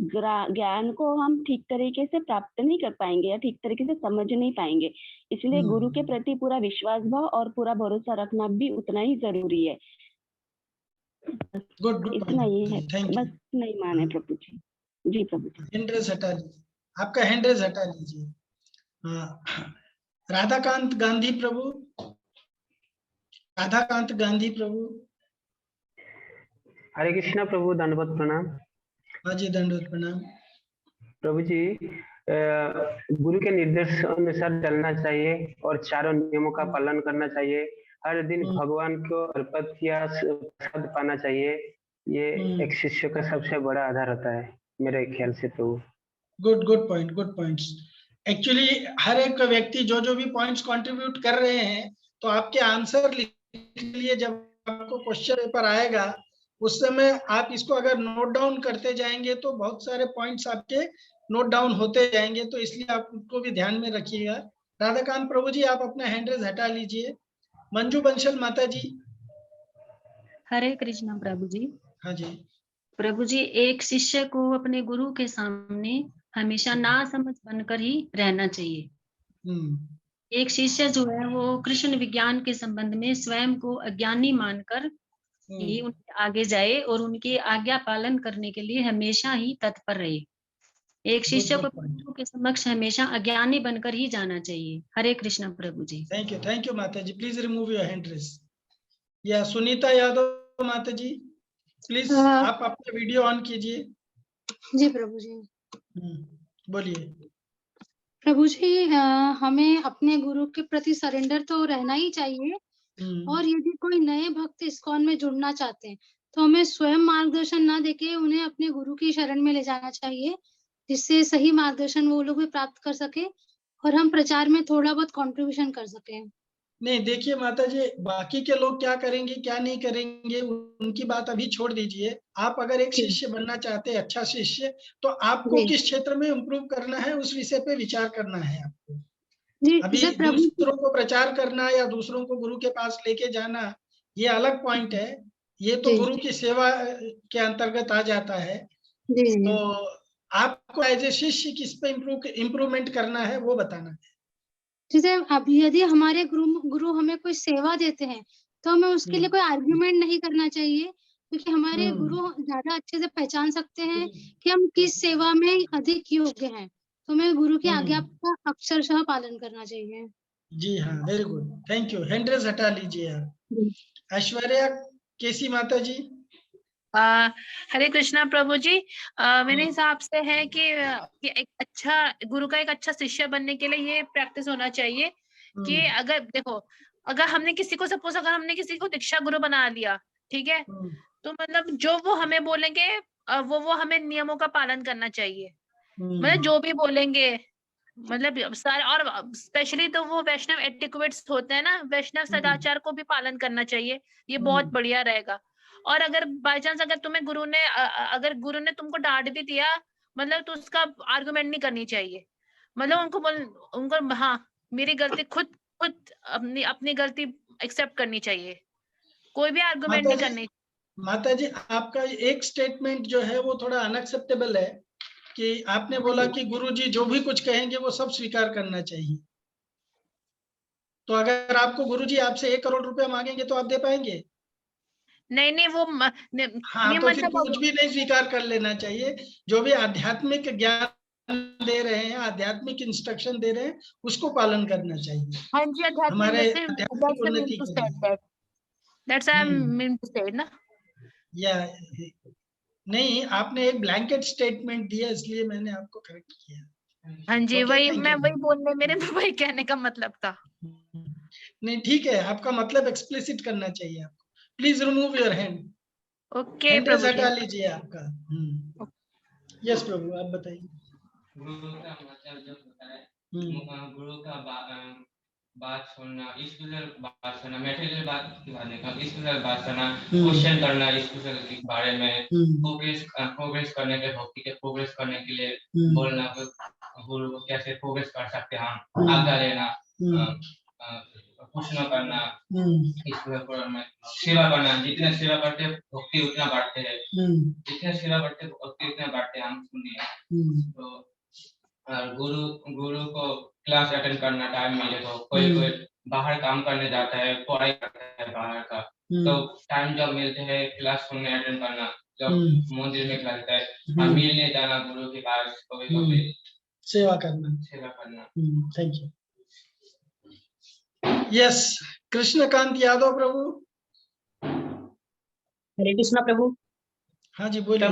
ज्ञान को हम ठीक तरीके से प्राप्त नहीं कर पाएंगे या ठीक तरीके से समझ नहीं पाएंगे। इसलिए गुरु के प्रति पूरा विश्वास भाव और पूरा भरोसा रखना भी उतना ही जरूरी है। इतना ही है, बस नहीं माने प्रभु जी। जी प्रभु जी। हैंड रेस हटा लीजिए, आपका हैंड रेस हटा लीजिए। राधाकांत गांधी प्रभु। हरे कृष्णा प्रभु, दंडवत प्रणाम। हाँ जी, दंडवत प्रणाम। प्रभु जी, गुरु के निर्देश अनुसार चलना चाहिए और चारों नियमों का पालन करना चाहिए। हर दिन भगवान को अर्पित किया प्रसाद पाना चाहिए। ये एक शिष्य का सबसे बड़ा आधार होता है मेरे ख्याल से। तो गुड पॉइंट्स। एक्चुअली हर एक व्यक्ति जो भी पॉइंट्स कंट्रीब्यूट कर रहे हैं, तो आपके आंसर लिख लिए जब आपको क्वेश्चन पेपर आएगा उस समय आप इसको अगर नोट डाउन करते जाएंगे तो बहुत सारे पॉइंट्स आपके नोट डाउन होते जाएंगे। तो इसलिए आप उनको भी ध्यान में रखिएगा। राधाकांत प्रभु जी, आप अपना हैंड रेस हटा लीजिए। मंजू बंसल माता जी। हरे कृष्णा प्रभु जी। हाँ जी प्रभु जी, एक शिष्य को अपने गुरु के सामने हमेशा नासमझ बनकर ही रहना चाहिए। एक शिष्य जो है वो कृष्ण विज्ञान के संबंध में स्वयं को अज्ञानी मानकर ही उनके आगे जाए और उनकी आज्ञा पालन करने के लिए हमेशा ही तत्पर रहे। एक शिष्य को गुरु के समक्ष हमेशा अज्ञानी बनकर ही जाना चाहिए। हरे कृष्णा प्रभु जी। थैंक यू माता जी। Please remove your hand rest. या सुनीता यादव माता जी। प्लीज आप अपना वीडियो ऑन कीजिए। जी प्रभु जी। बोलिए। प्रभु जी, हमें अपने गुरु के प्रति सरेंडर तो रहना ही चाहिए, और यदि कोई नए भक्त इस्कॉन में जुड़ना चाहते हैं तो हमें स्वयं मार्गदर्शन ना देके उन्हें अपने गुरु की शरण में ले जाना चाहिए, जिससे सही मार्गदर्शन वो लोग भी प्राप्त कर सके और हम प्रचार में थोड़ा बहुत कंट्रीब्यूशन कर सके। नहीं, देखिए माता जी, बाकी के लोग क्या करेंगे क्या नहीं करेंगे उनकी बात अभी छोड़ दीजिए। आप अगर एक शिष्य बनना चाहते हैं, अच्छा शिष्य, तो आपको किस क्षेत्र में इम्प्रूव करना है उस विषय पे विचार करना है आपको। अभी दूसरों को प्रचार करना या दूसरों को गुरु के पास लेके जाना, ये अलग पॉइंट है। ये तो गुरु की सेवा के अंतर्गत आ जाता है। तो आपको एज ए शिष्य किस पे इम्प्रूवमेंट करना है वो बताना है। जैसे अब यदि हमारे गुरु हमें कोई सेवा देते हैं तो हमें उसके लिए कोई आर्ग्यूमेंट नहीं करना चाहिए, क्योंकि हमारे गुरु ज्यादा अच्छे से पहचान सकते हैं कि हम किस सेवा में अधिक योग्य हैं। तो हमें गुरु की आज्ञा का अक्षरशः पालन करना चाहिए। जी हाँ, वेरी गुड, थैंक यू। हैंड्रेस हटा लीजिए आप। ऐश्वर्या केसी माता जी। हरे कृष्णा प्रभु जी। मेरे हिसाब से है कि एक अच्छा गुरु का एक अच्छा शिष्य बनने के लिए ये प्रैक्टिस होना चाहिए कि अगर देखो, अगर हमने किसी को सपोज अगर हमने किसी को दीक्षा गुरु बना लिया, ठीक है, तो मतलब जो वो हमें बोलेंगे वो हमें नियमों का पालन करना चाहिए। मतलब जो भी बोलेंगे, मतलब सारे, और स्पेशली तो वो वैष्णव एटिक्वेट्स होते हैं ना, वैष्णव सदाचार को भी पालन करना चाहिए। ये बहुत बढ़िया रहेगा। और अगर बाय चांस अगर तुम्हें अगर गुरु ने तुमको डांट भी दिया, मतलब तो उसका आर्गुमेंट नहीं करनी चाहिए। मतलब उनको हाँ, मेरी गलती खुद अपनी गलती एक्सेप्ट करनी चाहिए, कोई भी आर्गुमेंट नहीं करनी। माता जी, आपका एक स्टेटमेंट जो है वो थोड़ा अनएक्सेप्टेबल है कि आपने बोला कि गुरुजी जो भी कुछ कहेंगे वो सब स्वीकार करना चाहिए। तो अगर आपको गुरुजी आपसे 1 करोड़ रुपया मांगेंगे तो आप दे पाएंगे? नहीं वो हाँ, तो फिर कुछ भी नहीं स्वीकार कर लेना चाहिए। जो भी आध्यात्मिक ज्ञान दे रहे हैं, आध्यात्मिक इंस्ट्रक्शन दे रहे हैं, उसको पालन करना चाहिए। हाँ जी, हमारे आध्यात्मिक उन्नति के लिए। That's I mean to say ना। या नहीं, आपने एक ब्लैंकेट स्टेटमेंट दिया इसलिए मैंने आपको करेक्ट किया। हाँ जी, मैं वही बोलने, मेरे वही कहने का मतलब था। नहीं ठीक है, आपका मतलब एक्सप्लिसिट करना चाहिए आपको। Please remove your hand. Okay प्रभु जी, हटा लीजिए आपका। यस प्रभु, आप बताइए। गुरु का मतलब जो होता है, गुरु का बात सुनना, स्पिरिचुअल बात सुनना, मटेरियल बात के बारे में स्पिरिचुअल बात करना, क्वेश्चन करना स्पिरिचुअल के बारे में, प्रोग्रेस करने के, भक्ति के प्रोग्रेस करने के लिए बोलना, गुरु को कैसे प्रोग्रेस कर सकते हैं हम, आज्ञा लेना, कुछ न करना, सेवा करना। जितने सेवा करते हैं भक्ति उतना बढ़ते हैं, जितने सेवा करते हैं भक्ति उतना बढ़ते हैं। हम सुनिए तो गुरु को क्लास अटेंड करना टाइम मिले तो, कोई बाहर काम करने जाता है, पढ़ाई करता है बाहर का, तो टाइम जब मिलते हैं क्लास सुनने अटेंड करना, जब मंदिर में लगता है मिलने जाना गुरु के पास, कभी सेवा करना। Thank you. Yes, Krishnakant Yadav प्रभु। हरे कृष्णा प्रभु। हाँ जी बोलिए।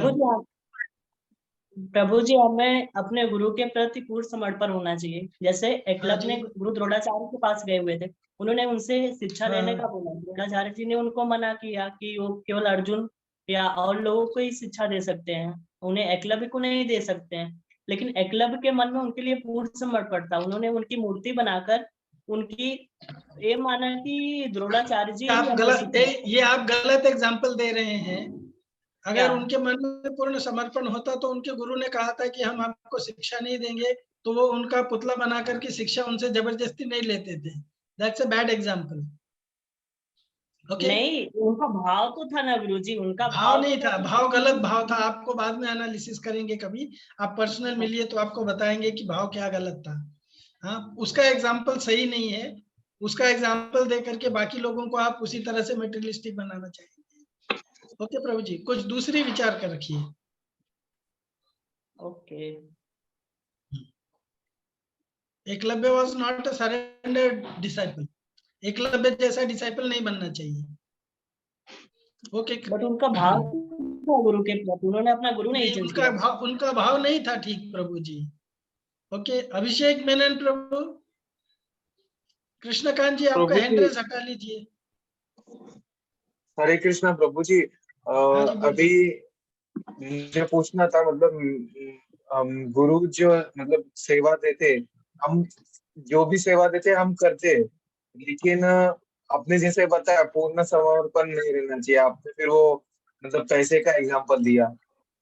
प्रभु जी, हमें अपने गुरु के प्रति पूर्ण समर्पण होना चाहिए। जैसे एकलव्य ने गुरु द्रोणाचार्य के पास गए हुए थे, उन्होंने उनसे शिक्षा लेने का बोला, द्रोणाचार्य जी ने उनको मना किया कि वो केवल अर्जुन या और लोगों को ही शिक्षा दे सकते हैं, उन्हें एकलव्य को नहीं दे सकते हैं। लेकिन एकलव्य के मन में उनके लिए पूर्ण समर्पण था। उन्होंने उनकी मूर्ति बनाकर उनकी ये माना कि द्रोणाचार्य जी ये आप गलत एग्जाम्पल दे रहे हैं। अगर उनके मन में पूर्ण समर्पण होता तो उनके गुरु ने कहा था कि हम आपको शिक्षा नहीं देंगे, तो वो उनका पुतला बना करके शिक्षा उनसे जबरदस्ती नहीं लेते थे। That's a bad example. Okay, नहीं, उनका भाव तो था ना गुरुजी, उनका भाव नहीं था, भाव गलत भाव था। आपको बाद में एनालिसिस करेंगे, कभी आप पर्सनल मिलिए तो आपको बताएंगे कि भाव क्या गलत था। हाँ, उसका एग्जाम्पल सही नहीं है। उसका एग्जाम्पल दे करके बाकी लोगों को आप उसी तरह से मटेरियलिस्टिक बनाना चाहिए। ओके प्रभु जी, कुछ दूसरी विचार कर रखिए। Okay. Eklavya was not a surrendered disciple. Eklavya जैसा डिसाइपल नहीं बनना चाहिए। ओके, बट उनका भाव था गुरु के प्रति, उन्होंने अपना गुरु नहीं चूज किया। उनका भाव नहीं था ठीक प्रभु जी। ओके, अभिषेक मेनन प्रभु। कृष्णकांत जी आपका हैंड रेज हटा लीजिए। हरे कृष्णा प्रभु जी। अभी मुझे पूछना था, मतलब गुरु जो मतलब सेवा देते, हम जो भी सेवा देते हम करते, लेकिन अपने जैसे बताया पूर्ण समर्पण नहीं रहना चाहिए। आपने फिर वो मतलब पैसे का एग्जांपल दिया,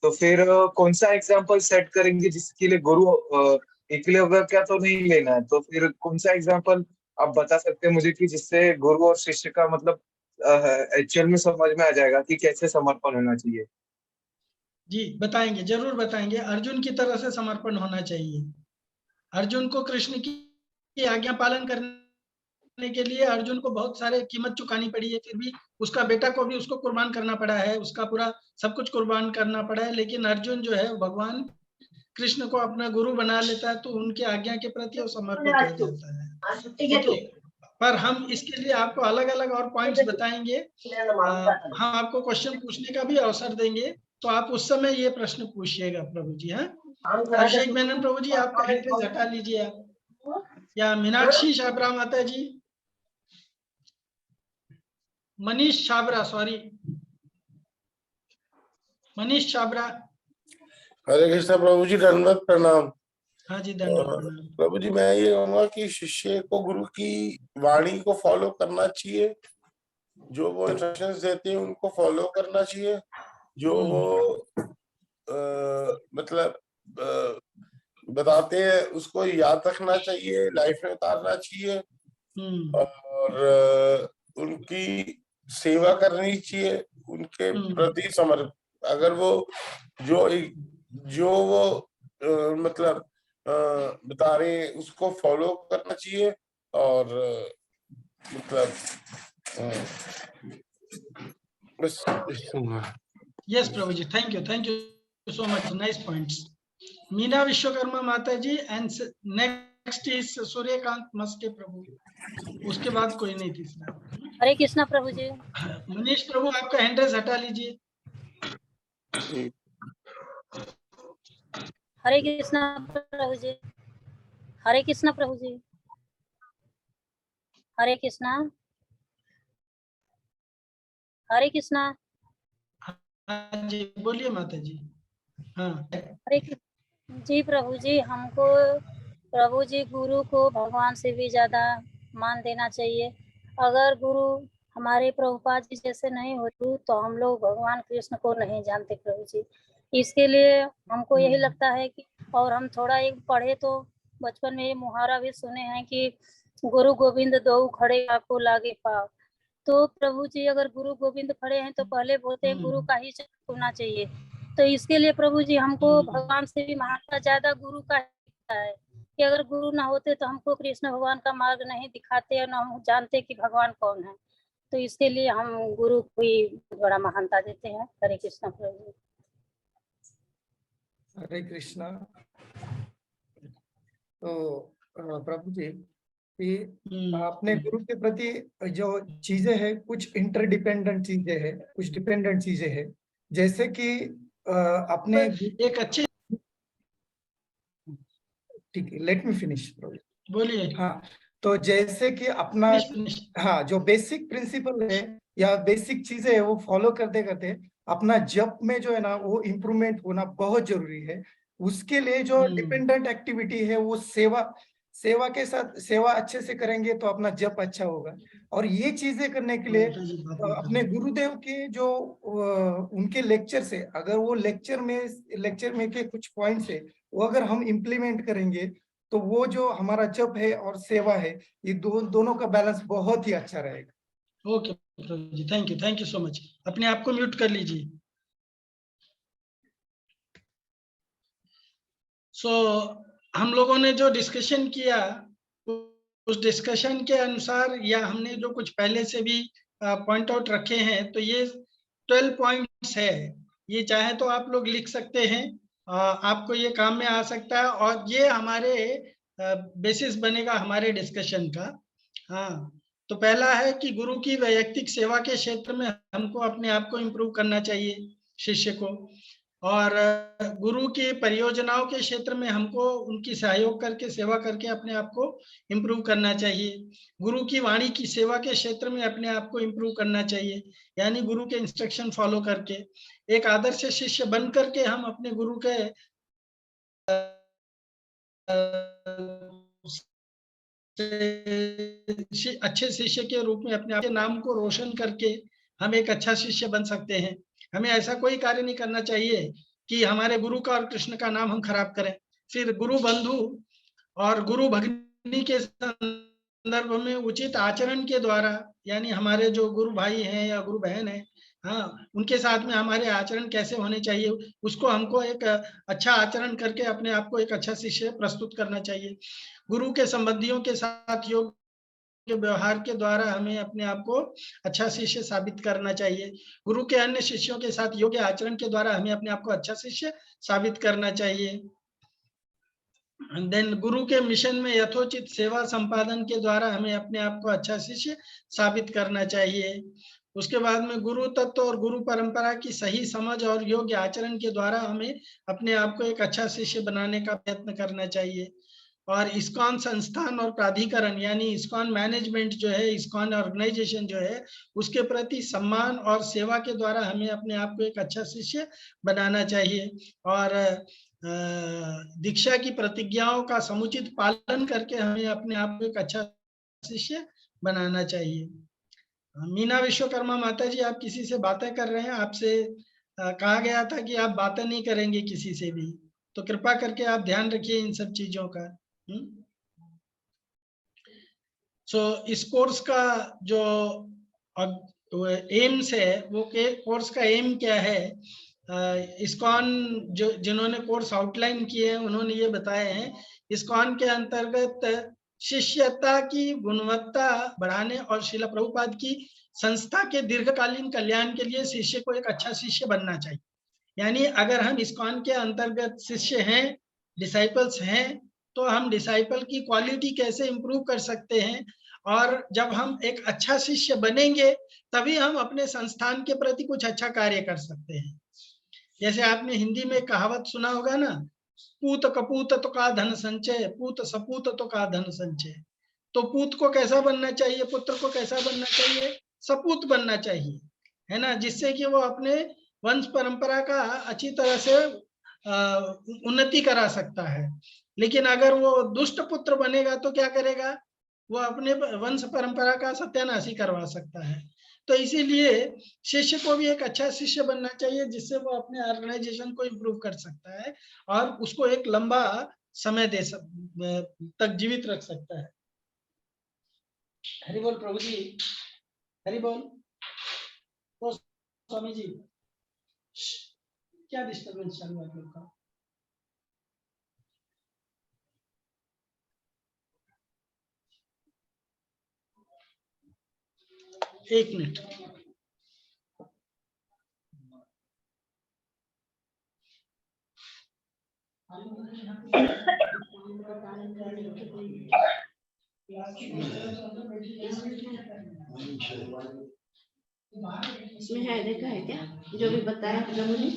तो फिर कौन सा एग्जांपल सेट करेंगे जिसके लिए गुरु एकलव्य का तो नहीं लेना है, तो फिर कौन सा एग्जांपल आप बता सकते हैं मुझे कि जिससे गुरु और शिष्य का मतलब एक्चुअल में समझ में आ जाएगा कि कैसे समर्पण होना चाहिए? जी बताएंगे, जरूर बताएंगे। अर्जुन की तरह से समर्पण होना चाहिए। अर्जुन को कृष्ण की आज्ञा पालन करने के लिए अर्जुन को बहुत सारे कीमत चुकानी पड़ी है, फिर भी उसका बेटा को भी उसको कुर्बान करना पड़ा है, उसका पूरा सब कुछ कुर्बान करना पड़ा है, लेकिन अर्जुन जो है भगवान कृष्ण को अपना गुरु बना लेता है, तो उनकी आज्ञा के प्रति वो समर्पित हो जाता है। ओके, पर हम इसके लिए आपको अलग अलग और पॉइंट्स बताएंगे। हम आपको क्वेश्चन पूछने का भी अवसर देंगे, तो आप उस समय ये प्रश्न पूछिएगा प्रभु जी। हाँ, अभिषेक मेनन प्रभु जी आपका हैंड रेज हटा लीजिए आप, या मीनाक्षी छाबरा माता जी, मनीष छाबरा, सॉरी मनीष छाबरा। हरे कृष्णा प्रभु जी, दंडवत प्रणाम। हाँ जी, दंडवत प्रणाम प्रभु जी। मैं ये कहूँगा कि शिष्य को गुरु की वाणी को फॉलो करना चाहिए, जो वो इंस्ट्रक्शंस देते हैं उनको फॉलो करना चाहिए, जो वो मतलब बताते हैं उसको याद रखना चाहिए, लाइफ में उतारना चाहिए, और उनकी सेवा करनी चाहिए, उनके प्रति समर्पित। अगर वो जो वो मतलब बता रहे हैं उसको फॉलो करना चाहिए, और मतलब बस। यस प्रभु जी, thank you so much, nice points. Meena Vishwakarma माता जी, and next is Suryakant Maske प्रभु, उसके बाद कोई नहीं तीसरा। हरे कृष्णा प्रभु जी। मनीष प्रभु आपका हैंड रेज हटा लीजिए। हरे कृष्णा प्रभु जी। हरे कृष्णा प्रभु जी। हरे कृष्णा। हरे कृष्णा। हाँ जी बोलिए माता जी। हाँ हरे जी प्रभु जी, हमको प्रभु जी गुरु को भगवान से भी ज्यादा मान देना चाहिए। अगर गुरु हमारे प्रभुपाद जी जैसे नहीं होते तो हम लोग भगवान कृष्ण को नहीं जानते प्रभु जी। इसके लिए हमको यही लगता है कि, और हम थोड़ा एक पढ़े तो बचपन में ये मुहावरा भी सुने हैं कि गुरु गोविंद दो खड़े आपको लागे पाव। तो प्रभु जी अगर गुरु गोविंद खड़े हैं तो पहले बोलते हैं गुरु का ही सुनना चाहिए। तो इसके लिए प्रभु जी हमको भगवान से भी महानता ज्यादा गुरु का है कि अगर गुरु ना होते तो हमको कृष्ण भगवान का मार्ग नहीं दिखाते और ना हम जानते कि भगवान कौन है। तो इसके लिए हम गुरु को ही बड़ा महानता देते हैं। हरे कृष्णा प्रभु। हरे कृष्णा। तो प्रभु जी, अपने गुरु के प्रति जो चीजें हैं कुछ इंटरडिपेंडेंट चीजें हैं, कुछ डिपेंडेंट चीजें हैं, जैसे कि अपने एक अच्छे, ठीक है, लेट मी फिनिश बोलिए। हाँ, तो जैसे कि अपना हाँ जो बेसिक प्रिंसिपल है या बेसिक चीजें है वो फॉलो करते करते अपना जप में जो है ना वो इम्प्रूवमेंट होना बहुत जरूरी है। उसके लिए जो डिपेंडेंट एक्टिविटी है वो सेवा के साथ, सेवा अच्छे से करेंगे तो अपना जप अच्छा होगा। और ये चीजें करने के लिए अपने गुरुदेव के जो उनके लेक्चर से, अगर वो लेक्चर में के कुछ पॉइंट्स है वो अगर हम इम्प्लीमेंट करेंगे तो वो जो हमारा जप है और सेवा है ये दोनों का बैलेंस बहुत ही अच्छा रहेगा। ओके प्रभु जी, थैंक यू सो मच। अपने आप को म्यूट कर लीजिए। हम लोगों ने जो डिस्कशन किया उस डिस्कशन के अनुसार या हमने जो कुछ पहले से भी पॉइंट आउट रखे हैं, तो ये 12 पॉइंट्स है। ये चाहे तो आप लोग लिख सकते हैं, आपको ये काम में आ सकता है, और ये हमारे बेसिस बनेगा हमारे डिस्कशन का। हाँ, तो पहला है कि गुरु की वैयक्तिक सेवा के क्षेत्र में हमको अपने आप को इम्प्रूव करना चाहिए। शिष्य को। और गुरु की परियोजनाओं के क्षेत्र में हमको उनकी सहयोग करके, सेवा करके अपने आप को इम्प्रूव करना चाहिए। गुरु की वाणी की सेवा के क्षेत्र में अपने आप को इम्प्रूव करना चाहिए, यानी गुरु के इंस्ट्रक्शन फॉलो करके एक आदर्श शिष्य बन करके हम अपने गुरु के अच्छे शिष्य के रूप में अपने आप के नाम को रोशन करके हम एक अच्छा शिष्य बन सकते हैं। हमें ऐसा कोई कार्य नहीं करना चाहिए कि हमारे गुरु का और कृष्ण का नाम हम खराब करें। फिर गुरु बंधु और गुरु भगिनी के संदर्भ में उचित आचरण के द्वारा, यानी हमारे जो गुरु भाई हैं या गुरु बहन है, हाँ, उनके साथ में हमारे आचरण कैसे होने चाहिए, उसको हमको एक अच्छा आचरण करके अपने आप को एक अच्छा शिष्य प्रस्तुत करना चाहिए। गुरु के संबंधियों के साथ योग्य व्यवहार के द्वारा हमें अपने आप को अच्छा शिष्य साबित करना चाहिए। गुरु के अन्य शिष्यों के साथ योग्य आचरण के द्वारा हमें अपने आप को अच्छा शिष्य साबित करना चाहिए। देन गुरु के मिशन में यथोचित सेवा संपादन के द्वारा हमें अपने आप को अच्छा शिष्य साबित करना चाहिए। उसके बाद में गुरु तत्व और गुरु परंपरा की सही समझ और योग्य आचरण के द्वारा हमें अपने आप को एक अच्छा शिष्य बनाने का प्रयत्न करना चाहिए। और इस्कॉन संस्थान और प्राधिकरण यानी इस्कॉन मैनेजमेंट जो है, इस्कॉन ऑर्गेनाइजेशन जो है, उसके प्रति सम्मान और सेवा के द्वारा हमें अपने आप को एक अच्छा शिष्य बनाना चाहिए। और दीक्षा की प्रतिज्ञाओं का समुचित पालन करके हमें अपने आप को एक अच्छा शिष्य बनाना चाहिए। मीना विश्वकर्मा माता जी, आप किसी से बातें कर रहे हैं, आपसे कहा गया था कि आप बातें नहीं करेंगे किसी से भी, तो कृपा करके आप ध्यान रखिए इन सब चीजों का। इस कोर्स का जो एम्स है, वो कोर्स का एम क्या है, इस्कॉन जो जिन्होंने कोर्स आउटलाइन किए हैं उन्होंने ये बताए हैं। इस्कॉन के अंतर्गत शिष्यता की गुणवत्ता बढ़ाने और श्रील प्रभुपाद की संस्था के दीर्घकालीन कल्याण के लिए शिष्य को एक अच्छा शिष्य बनना चाहिए। यानी अगर हम इस्कॉन के अंतर्गत शिष्य हैं, डिसाइपल्स हैं, तो हम डिसाइपल की क्वालिटी कैसे इंप्रूव कर सकते हैं, और जब हम एक अच्छा शिष्य बनेंगे तभी हम अपने संस्थान के प्रति कुछ अच्छा कार्य कर सकते हैं। जैसे आपने हिंदी में कहावत सुना होगा ना, पूत कपूत तो का धन संचय, पूत सपूत तो का धन संचय। तो पूत को कैसा बनना चाहिए, पुत्र को कैसा बनना चाहिए, सपूत बनना चाहिए, है ना, जिससे कि वो अपने वंश परंपरा का अच्छी तरह से उन्नति करा सकता है। लेकिन अगर वो दुष्ट पुत्र बनेगा तो क्या करेगा, वो अपने वंश परंपरा का सत्यानाश करवा सकता है। तो इसीलिए शिष्य को भी एक अच्छा शिष्य बनना चाहिए, जिससे वो अपने ऑर्गेनाइजेशन को इम्प्रूव कर सकता है और उसको एक लंबा समय तक जीवित रख सकता है। हरि बोल प्रभु जी, हरि बोल। तो स्वामी जी, क्या डिस्टर्बेंस चल रहा है आप लोग का? एक मिनट। इसमें है, देखा है क्या जो भी बताया प्रभु जी?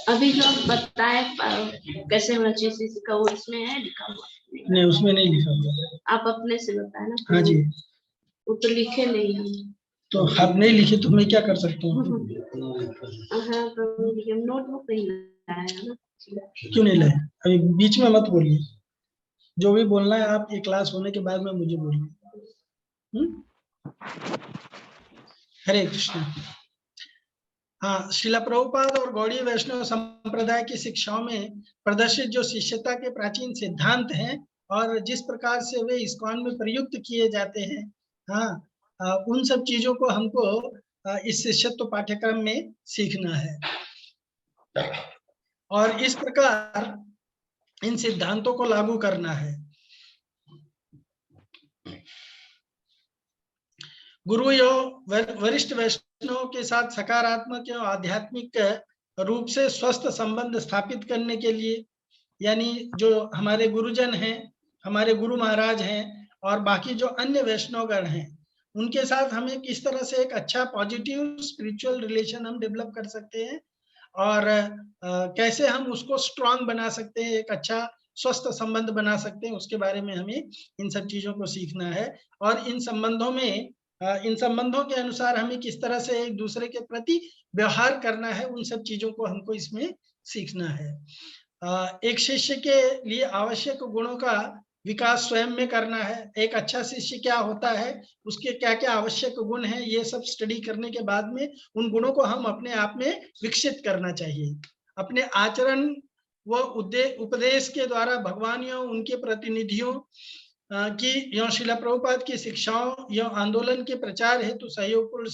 अभी जो बताए कैसे होना चाहिए शिष्य का, वो इसमें है लिखा हुआ? नहीं, उसमें नहीं लिखा हुआ। आप अपने से बताए ना? हाँ जी। वो तो लिखे नहीं हम। तो आप नहीं लिखे तो मैं क्या कर सकता हूँ? हाँ प्रभु, नोटबुक नहीं लाया ना। क्यों नहीं लाया? अभी बीच में मत बोलिए, जो भी बोलना है आप ये क्लास होने के बाद में मुझे बोलिए। हरे कृष्ण। हाँ, श्रील प्रभुपाद और गौड़ीय वैष्णव संप्रदाय की शिक्षाओं में प्रदर्शित जो शिष्यता के प्राचीन सिद्धांत हैं और जिस प्रकार से वे इस्कॉन में प्रयुक्त किए जाते हैं, हाँ, उन सब चीजों को हमको इस शिष्यत्व पाठ्यक्रम में सीखना है। और इस प्रकार इन सिद्धांतों को लागू करना है। गुरु एवं वरिष्ठ वैष्णव के साथ सकारात्मक एवं आध्यात्मिक रूप से स्वस्थ संबंध स्थापित करने के लिए, यानी जो हमारे गुरुजन हैं, हमारे गुरु महाराज हैं और बाकी जो अन्य वैष्णवगण हैं, उनके साथ हमें किस तरह से एक अच्छा पॉजिटिव स्पिरिचुअल रिलेशन हम डेवलप कर सकते हैं और कैसे हम उसको स्ट्रांग बना सकते हैं, एक अच्छा स्वस्थ संबंध बना सकते हैं, उसके बारे में हमें इन सब चीजों को सीखना है। और इन संबंधों के अनुसार हमें किस तरह से एक दूसरे के प्रति व्यवहार करना है, उन सब चीजों को हमको इसमें सीखना है। एक शिष्य के लिए आवश्यक गुणों का विकास स्वयं में करना है। एक अच्छा शिष्य क्या होता है, उसके क्या क्या आवश्यक गुण हैं, ये सब स्टडी करने के बाद में उन गुणों को हम अपने आप में विकसित करना चाहिए। अपने आचरण व उपदेश के द्वारा भगवान या उनके प्रतिनिधियों की या श्रील प्रभुपाद की शिक्षाओं या आंदोलन के प्रचार हेतु सहयोगपूर्ण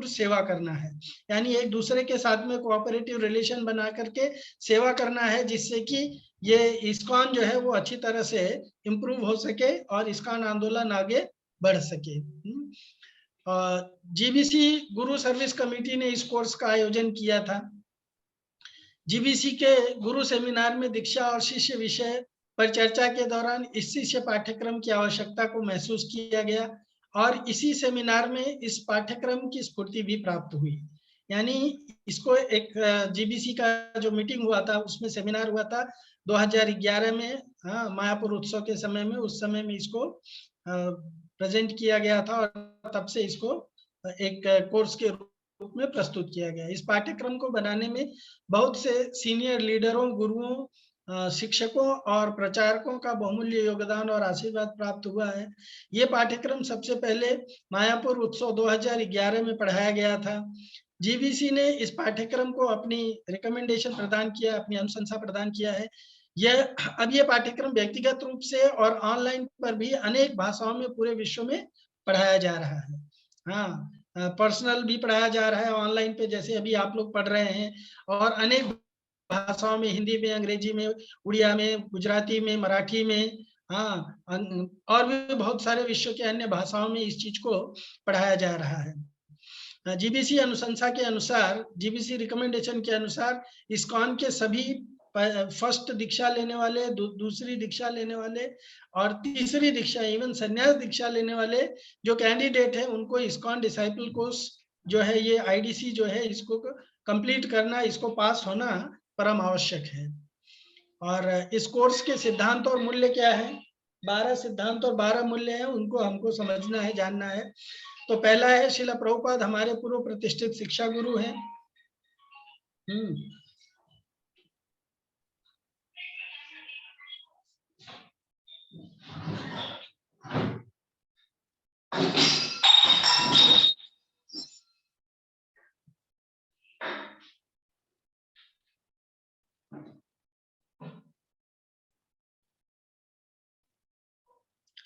सेवा करना है। यानी एक दूसरे के साथ में कोऑपरेटिव रिलेशन बना करके सेवा करना है, जिससे कि ये इस्कॉन जो है वो अच्छी तरह से इम्प्रूव हो सके और इस्कॉन आंदोलन आगे बढ़ सके। जीबीसी गुरु सर्विस कमेटी ने इस कोर्स का आयोजन किया था। जीबीसी के गुरु सेमिनार में दीक्षा और शिष्य विषय पर चर्चा के दौरान इस शिष्य पाठ्यक्रम की आवश्यकता को महसूस किया गया और इसी सेमिनार में इस पाठ्यक्रम की स्फूर्ति भी प्राप्त हुई। यानी इसको एक जीबीसी का जो मीटिंग हुआ था, उसमें सेमिनार हुआ था 2011 में, मायापुर उत्सव के समय में, उस समय में इसको प्रेजेंट किया गया था और तब से इसको एक कोर्स के रूप में प्रस्तुत किया गया। इस पाठ्यक्रम को बनाने में बहुत से सीनियर लीडरों, गुरुओं, शिक्षकों और प्रचारकों का बहुमूल्य योगदान और आशीर्वाद प्राप्त हुआ है। ये पाठ्यक्रम सबसे पहले मायापुर उत्सव 2011 में पढ़ाया गया था। जीबीसी ने इस पाठ्यक्रम को अपनी रिकमेंडेशन प्रदान किया, अपनी अनुशंसा प्रदान किया है। अब ये पाठ्यक्रम व्यक्तिगत रूप से और ऑनलाइन पर भी अनेक भाषाओं में पूरे विश्व में पढ़ाया जा रहा है। पर्सनल भी पढ़ाया जा रहा है ऑनलाइन पे, जैसे अभी आप लोग पढ़ रहे हैं, और अनेक भाषाओं में, हिंदी में, अंग्रेजी में, उड़िया में, गुजराती में, मराठी में, और भी बहुत सारे विश्व के अन्य भाषाओं में इस चीज को पढ़ाया जा रहा है। जीबीसी अनुशंसा के अनुसार, जीबीसी रिकमेंडेशन के अनुसार इस्कॉन के सभी फर्स्ट दीक्षा लेने वाले, दूसरी दीक्षा लेने वाले और तीसरी दीक्षा, इवन संन्यास दीक्षा लेने वाले जो कैंडिडेट है, उनको इस्कॉन डिसाइपल कोर्स जो है, ये आईडीसी जो है, इसको कंप्लीट करना, इसको पास होना परम आवश्यक है। और इस कोर्स के सिद्धांत और मूल्य क्या है? 12 सिद्धांत और 12 मूल्य हैं, उनको हमको समझना है, जानना है। तो पहला है, श्रील प्रभुपाद हमारे पूर्व प्रतिष्ठित शिक्षा गुरु हैं।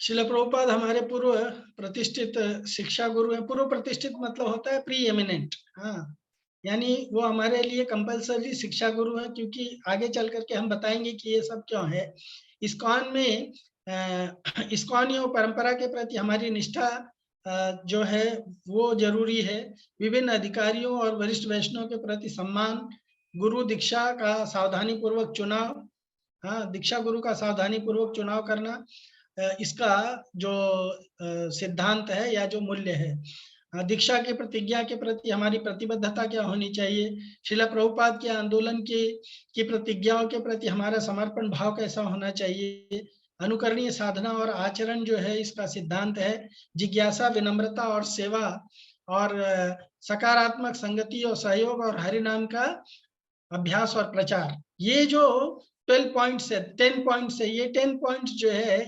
श्रील प्रभुपाद हमारे पूर्व प्रतिष्ठित शिक्षा गुरु हैं। पूर्व प्रतिष्ठित मतलब होता है प्री एमिनेंट, यानी वो हमारे लिए कंपल्सरी शिक्षा गुरु हैं, क्योंकि आगे चल करके हम बताएंगे कि ये सब क्यों है। इस्कॉन में इस्कॉनियों परंपरा के प्रति हमारी निष्ठा जो है वो जरूरी है। विभिन्न अधिकारियों और वरिष्ठ वैष्णव के प्रति सम्मान, गुरु दीक्षा का सावधानी पूर्वक चुनाव, दीक्षा गुरु का सावधानी पूर्वक चुनाव करना, इसका जो सिद्धांत है या जो मूल्य है। दीक्षा की प्रतिज्ञा के प्रति हमारी प्रतिबद्धता क्या होनी चाहिए, श्रील प्रभुपाद के आंदोलन की प्रतिज्ञाओं के प्रति हमारा समर्पण भाव कैसा होना चाहिए। अनुकरणीय साधना और आचरण जो है, इसका सिद्धांत है जिज्ञासा, विनम्रता और सेवा, और सकारात्मक संगति और सहयोग, और हरि नाम का अभ्यास और प्रचार। ये जो 12 पॉइंट्स है, 10 पॉइंट्स है, ये 10 पॉइंट्स जो है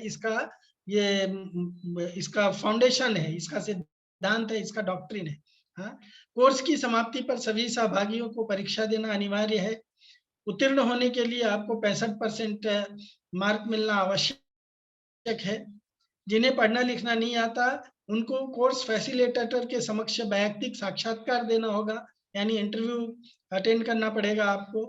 इसका फाउंडेशन है, इसका सिद्धांत है, इसका डॉक्ट्रिन है। कोर्स की समाप्ति पर सभी सहभागियों को परीक्षा देना अनिवार्य है। उत्तीर्ण होने के लिए आपको 65% मार्क मिलना आवश्यक है। जिन्हें पढ़ना लिखना नहीं आता, उनको कोर्स फैसिलिटेटर के समक्ष वैयक्तिक साक्षात्कार देना होगा, यानी इंटरव्यू अटेंड करना पड़ेगा आपको,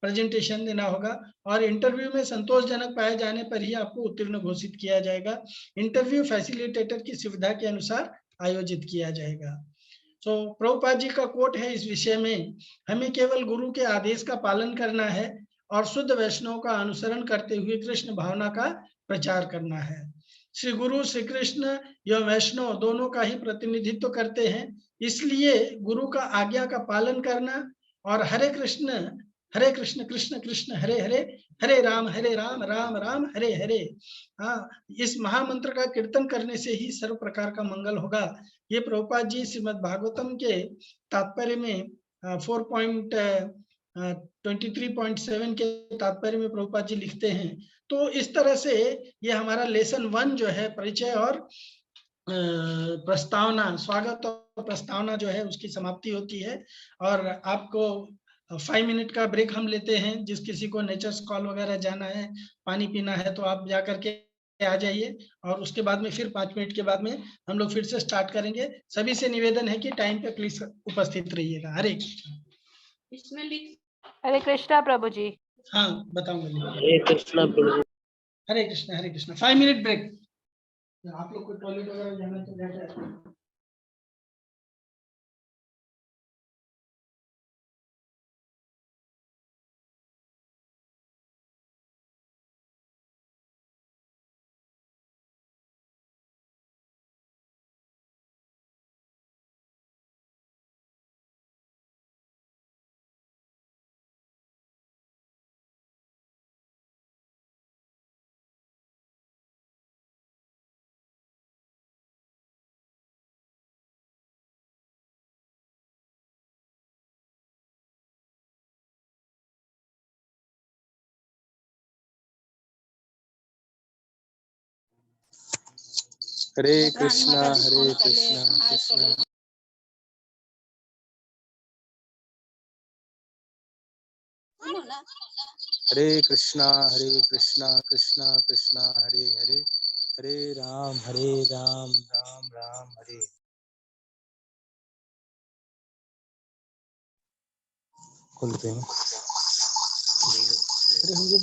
प्रेजेंटेशन देना होगा, और इंटरव्यू में संतोषजनक पाए जाने पर ही आपको उत्तीर्ण घोषित किया जाएगा। इंटरव्यू फैसिलिटेटर की सुविधा के अनुसार आयोजित किया जाएगा। तो प्रभुपाद जी का कोट है इस विषय में, हमें केवल गुरु के आदेश का पालन करना है और शुद्ध वैष्णव का अनुसरण करते हुए कृष्ण भावना का प्रचार करना है। श्री गुरु श्री कृष्ण एवं वैष्णव दोनों का ही प्रतिनिधित्व करते हैं, इसलिए गुरु का आज्ञा का पालन करना और हरे कृष्ण कृष्ण कृष्ण हरे हरे, हरे राम राम राम हरे हरे, इस महामंत्र का कीर्तन करने से ही सर्व प्रकार का मंगल होगा। ये प्रभुपाद जी श्रीमद् भागवतम के तात्पर्य में 4.23.7 के तात्पर्य में प्रभुपाद जी लिखते हैं। तो इस तरह से ये हमारा लेसन 1 जो है परिचय और प्रस्तावना, स्वागत और प्रस्तावना जो है उसकी समाप्ति होती है। और आपको 5 मिनट का ब्रेक हम लेते हैं। जिस किसी को नेचर्स कॉल वगैरह जाना है, पानी पीना है, तो आप जा करके आ जाइए और उसके बाद में फिर 5 मिनट के बाद में हम लोग फिर से स्टार्ट करेंगे। सभी से निवेदन है कि टाइम पे प्लीज उपस्थित रहिएगा। हरे कृष्ण। इसमें लिख हरे कृष्णा प्रभु जी। हाँ बताऊंगा। हरे कृष्णा प्रभु जी। हरे कृष्णा। 5 minute break. आप लोग को टॉयलेट वगैरह जाना तो जाए। हरे कृष्णा कृष्णा। हरे कृष्णा कृष्णा कृष्णा हरे हरे, हरे राम राम राम हरे। खुलते हैं। अरे मुझे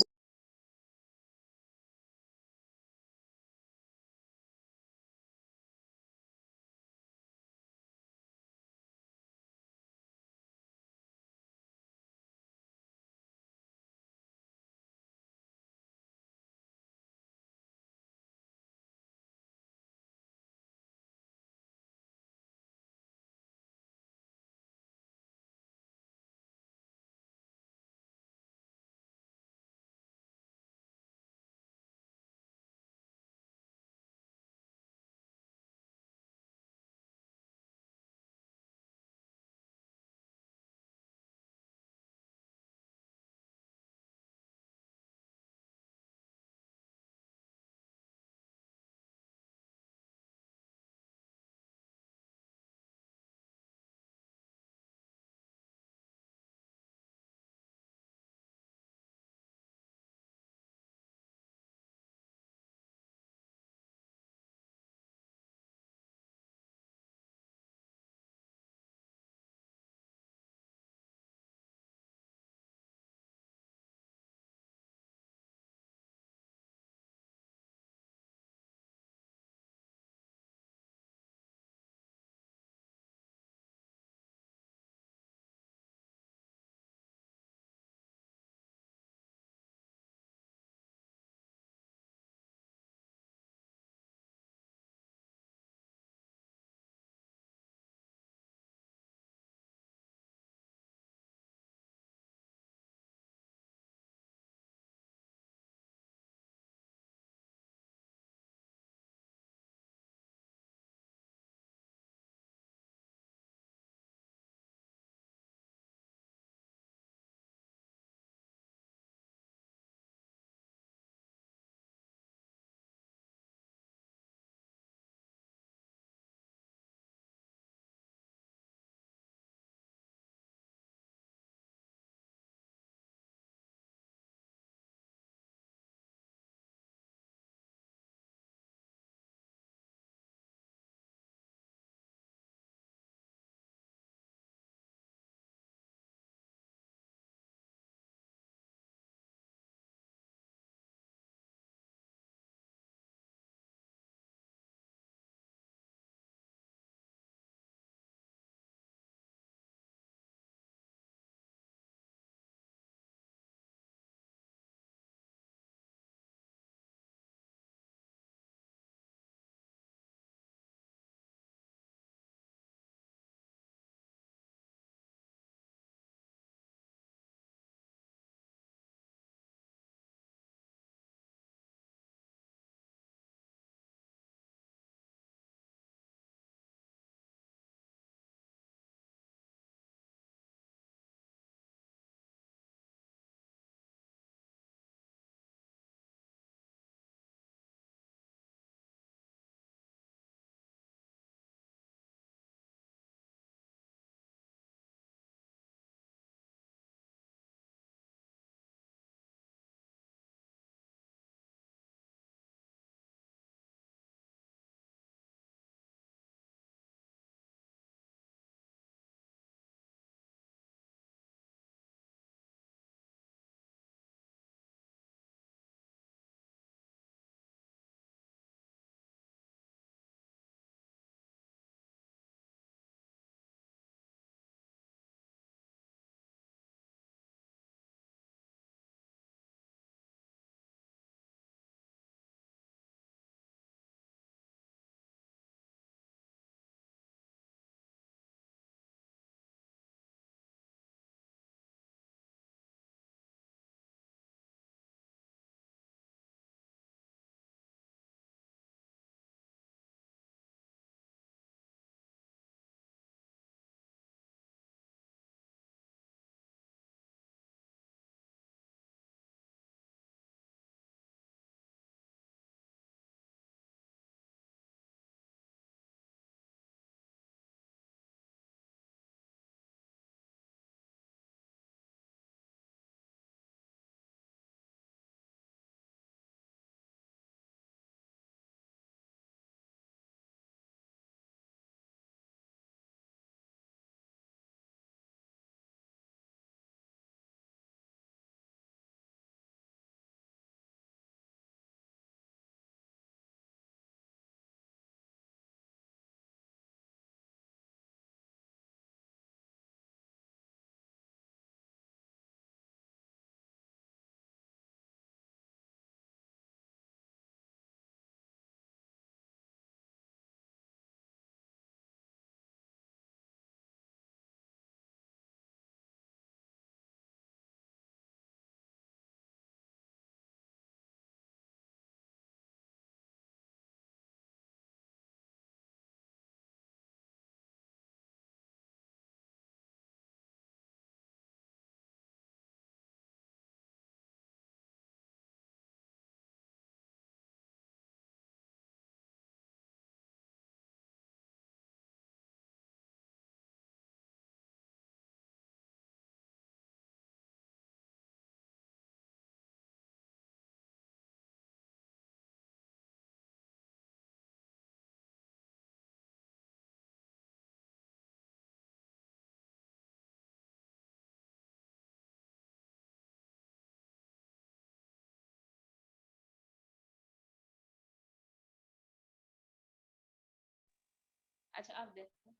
अच्छा आप देखो,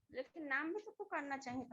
लेकिन नाम भी तो पुकारना चाहिए।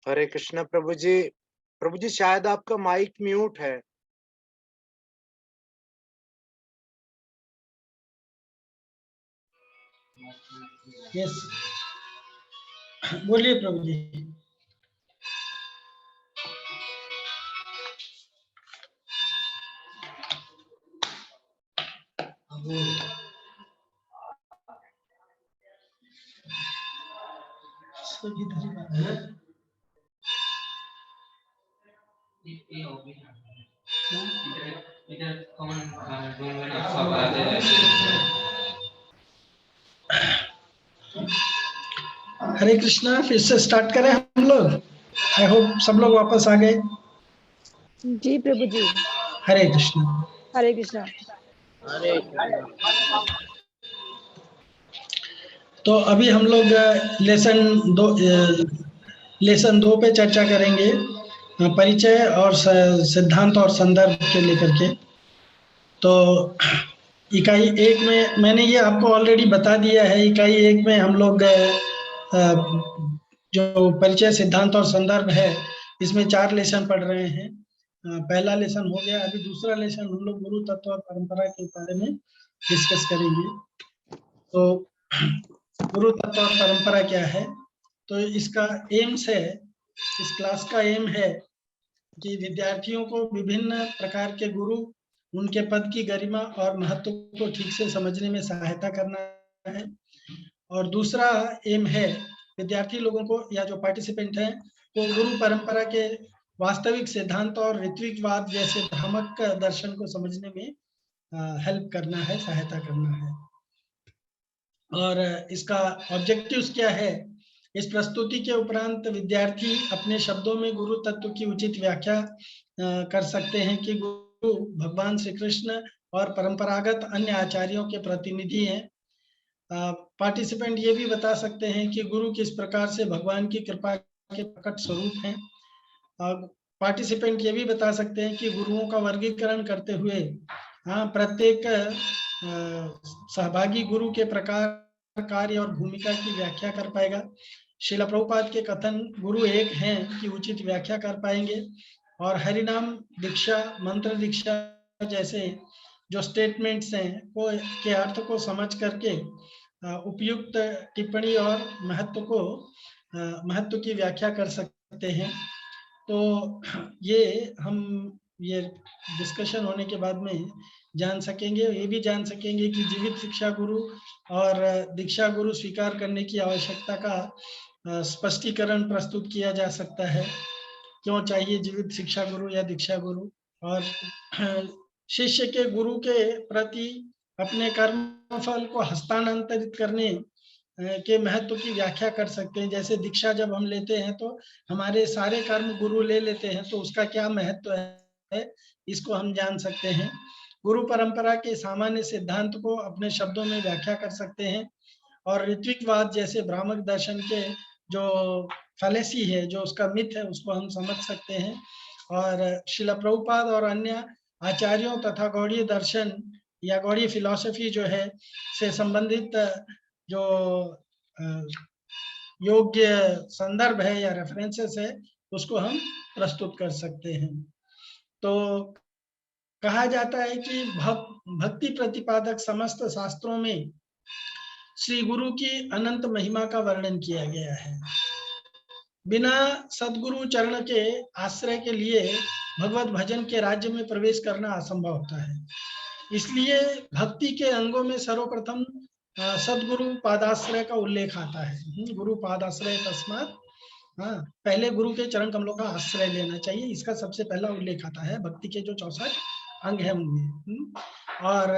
हरे कृष्णा प्रभु जी। प्रभु जी शायद आपका माइक म्यूट है। यस, बोलिए प्रभु जी। सभी धन्यवाद। हरे कृष्णा, फिर से स्टार्ट करें हम लोग। आई होप सब लोग वापस आ गए। जी प्रभु जी। हरे कृष्णा। हरे कृष्णा। हरे तो अभी हम लोग लेसन दो पे चर्चा करेंगे, परिचय और सिद्धांत और संदर्भ के लेकर के। तो इकाई 1 में मैंने ये आपको ऑलरेडी बता दिया है। इकाई 1 में हम लोग जो परिचय, सिद्धांत और संदर्भ है, इसमें 4 लेसन पढ़ रहे हैं। पहला लेसन हो गया। अभी दूसरा लेसन हम लोग गुरु तत्व और परंपरा के बारे में डिस्कस करेंगे। तो गुरु तत्व और परंपरा क्या है? तो इसका एम्स है, इस क्लास का एम है कि विद्यार्थियों को विभिन्न प्रकार के गुरु, उनके पद की गरिमा और महत्व को ठीक से समझने में सहायता करना है। और दूसरा एम है विद्यार्थी लोगों को या जो पार्टिसिपेंट हैं वो गुरु परंपरा के वास्तविक सिद्धांत और ऋत्विकवाद जैसे भ्रामक दर्शन को समझने में हेल्प करना है, सहायता करना है। और इसका ऑब्जेक्टिव्स क्या है? इस प्रस्तुति के उपरांत विद्यार्थी अपने शब्दों में गुरु तत्व की उचित व्याख्या कर सकते हैं कि गुरु भगवान श्री कृष्ण और परंपरागत अन्य आचार्यों के प्रतिनिधि हैं। पार्टिसिपेंट ये भी बता सकते हैं कि गुरु किस प्रकार से भगवान की कृपा के प्रकट स्वरूप हैं। पार्टिसिपेंट ये भी बता सकते हैं कि गुरुओं का वर्गीकरण करते हुए प्रत्येक सहभागी गुरु के प्रकार, कार्य और भूमिका की व्याख्या कर पाएगा। श्रील प्रभुपाद के कथन गुरु एक हैं की उचित व्याख्या कर पाएंगे, और हरिनाम दीक्षा, मंत्र दीक्षा जैसे जो स्टेटमेंट्स हैं वो के अर्थ को समझ करके उपयुक्त टिप्पणी और महत्व की व्याख्या कर सकते हैं। तो ये डिस्कशन होने के बाद में जान सकेंगे, ये भी जान सकेंगे कि जीवित शिक्षा गुरु और दीक्षा गुरु स्वीकार करने की आवश्यकता का स्पष्टीकरण प्रस्तुत किया जा सकता है। क्यों चाहिए जीवित शिक्षा गुरु या दीक्षा गुरु, और शिष्य के गुरु के प्रति अपने कर्म फल को हस्तांतरित करने के महत्व की व्याख्या कर सकते हैं। जैसे दीक्षा जब हम लेते हैं तो हमारे सारे कर्म गुरु ले लेते हैं, तो उसका क्या महत्व है इसको हम जान सकते हैं। गुरु परंपरा के सामान्य सिद्धांत को अपने शब्दों में व्याख्या कर सकते हैं, और ऋत्विकवाद जैसे ब्राह्मण दर्शन के जो फैलेसी है, जो उसका मिथ है, उसको हम समझ सकते हैं। और श्रील प्रभुपाद और अन्य आचार्यों तथा गौड़ीय दर्शन या गौड़ीय फिलॉसफी जो है से संबंधित जो योग्य संदर्भ है या रेफरेंसेस है उसको हम प्रस्तुत कर सकते हैं। तो कहा जाता है कि भक्ति प्रतिपादक समस्त शास्त्रों में श्री गुरु की अनंत महिमा का वर्णन किया गया है। बिना सदगुरु चरण के आश्रय के लिए भगवत भजन के राज्य में प्रवेश करना असंभव होता है। इसलिए भक्ति के अंगों में सर्वप्रथम सदगुरु पादाश्रय का उल्लेख आता है। गुरु पादाश्रय तस्मात्, पहले गुरु के चरण कमलों का आश्रय लेना चाहिए, इसका सबसे पहला उल्लेख आता है भक्ति के जो 64 अंग है उनमें। और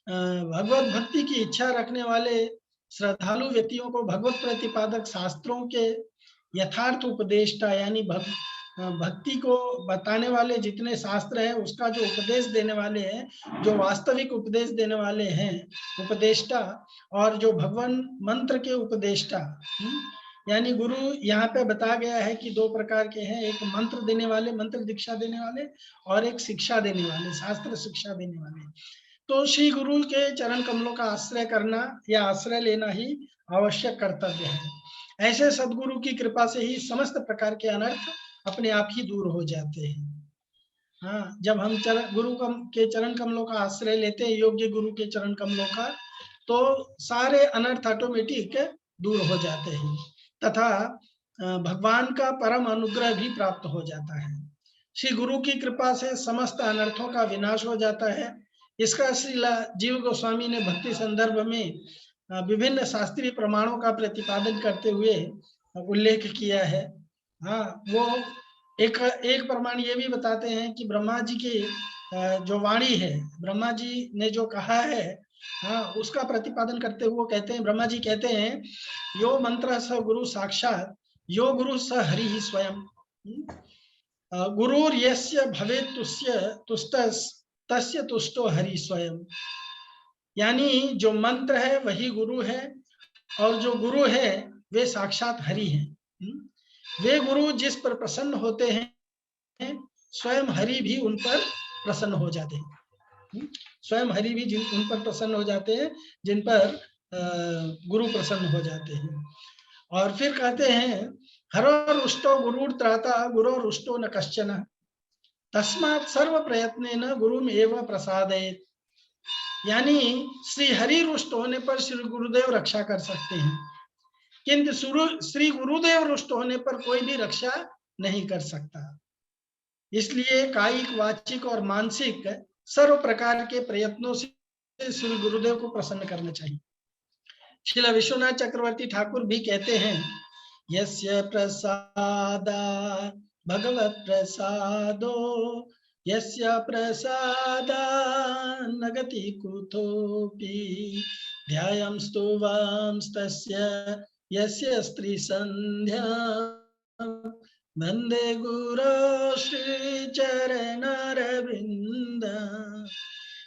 भगवत भक्ति की इच्छा रखने वाले श्रद्धालु व्यक्तियों को भगवत प्रतिपादक शास्त्रों के यथार्थ उपदेष्टा यानी भक्ति को बताने वाले जितने शास्त्र हैं उसका जो उपदेश देने वाले हैं, जो वास्तविक उपदेश देने वाले हैं उपदेष्टा, और जो भगवान मंत्र के उपदेष्टा, यानी गुरु यहाँ पे बताया गया है कि दो प्रकार के हैं, एक मंत्र देने वाले, मंत्र दीक्षा देने वाले, और एक शिक्षा देने वाले, शास्त्र शिक्षा देने वाले। तो श्री गुरु के चरण कमलों का आश्रय करना या आश्रय लेना ही आवश्यक कर्तव्य है। ऐसे सदगुरु की कृपा से ही समस्त प्रकार के अनर्थ अपने आप ही दूर हो जाते हैं। जब हम गुरु के चरण कमलों का आश्रय लेते हैं, योग्य गुरु के चरण कमलों का, तो सारे अनर्थ ऑटोमेटिक दूर हो जाते हैं तथा भगवान का परम अनुग्रह भी प्राप्त हो जाता है। श्री गुरु की कृपा से समस्त अनर्थों का विनाश हो जाता है। इसका श्री जीव गोस्वामी ने भक्ति संदर्भ में विभिन्न शास्त्रीय प्रमाणों का प्रतिपादन करते हुए उल्लेख किया है। वो एक प्रमाण ये भी बताते हैं कि ब्रह्मा जी की जो वाणी है, ब्रह्मा जी ने जो कहा है, उसका प्रतिपादन करते हुए कहते हैं, ब्रह्मा जी कहते हैं, यो मंत्र स गुरु साक्षात, यो गुरु स हरि ही स्वयं, गुरुर यस्य भवेत् तस्य तुष्टो हरि स्वयं। यानी जो मंत्र है वही गुरु है, और जो गुरु है वे साक्षात हरि हैं। वे गुरु जिस पर प्रसन्न होते हैं स्वयं हरि भी उन पर प्रसन्न हो जाते हैं। स्वयं हरि भी उन पर प्रसन्न हो जाते हैं जिन पर गुरु प्रसन्न हो जाते हैं। और फिर कहते हैं, हरो रुष्टो गुरुर त्राता गुरो रुष्टो न कश्चन तस्मात् सर्व प्रयत्नेन गुरुम एव प्रसादयेत्। यानी श्री हरि रुष्ट होने पर श्री गुरुदेव रक्षा कर सकते हैं, किंतु श्री गुरुदेव रुष्ट होने पर कोई भी रक्षा नहीं कर सकता। इसलिए कायिक, वाचिक और मानसिक सर्व प्रकार के प्रयत्नों से श्री गुरुदेव को प्रसन्न करना चाहिए। श्रील विश्वनाथ चक्रवर्ती ठाकुर भी कहते हैं, यस्य प्रसादा भगवत प्रसादो यस्य प्रसादा नगति कुतोपि ध्यायं स्तुवांस्तस्य यस्य स्त्री संध्या वंदे गुरो श्री चरणारविंद।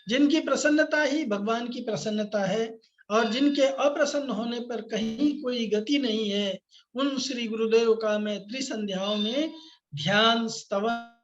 जिनकी प्रसन्नता ही भगवान की प्रसन्नता है और जिनके अप्रसन्न होने पर कहीं कोई गति नहीं है, उन श्री गुरुदेव का मैं त्रिसंध्याओं में ध्यान, स्तवन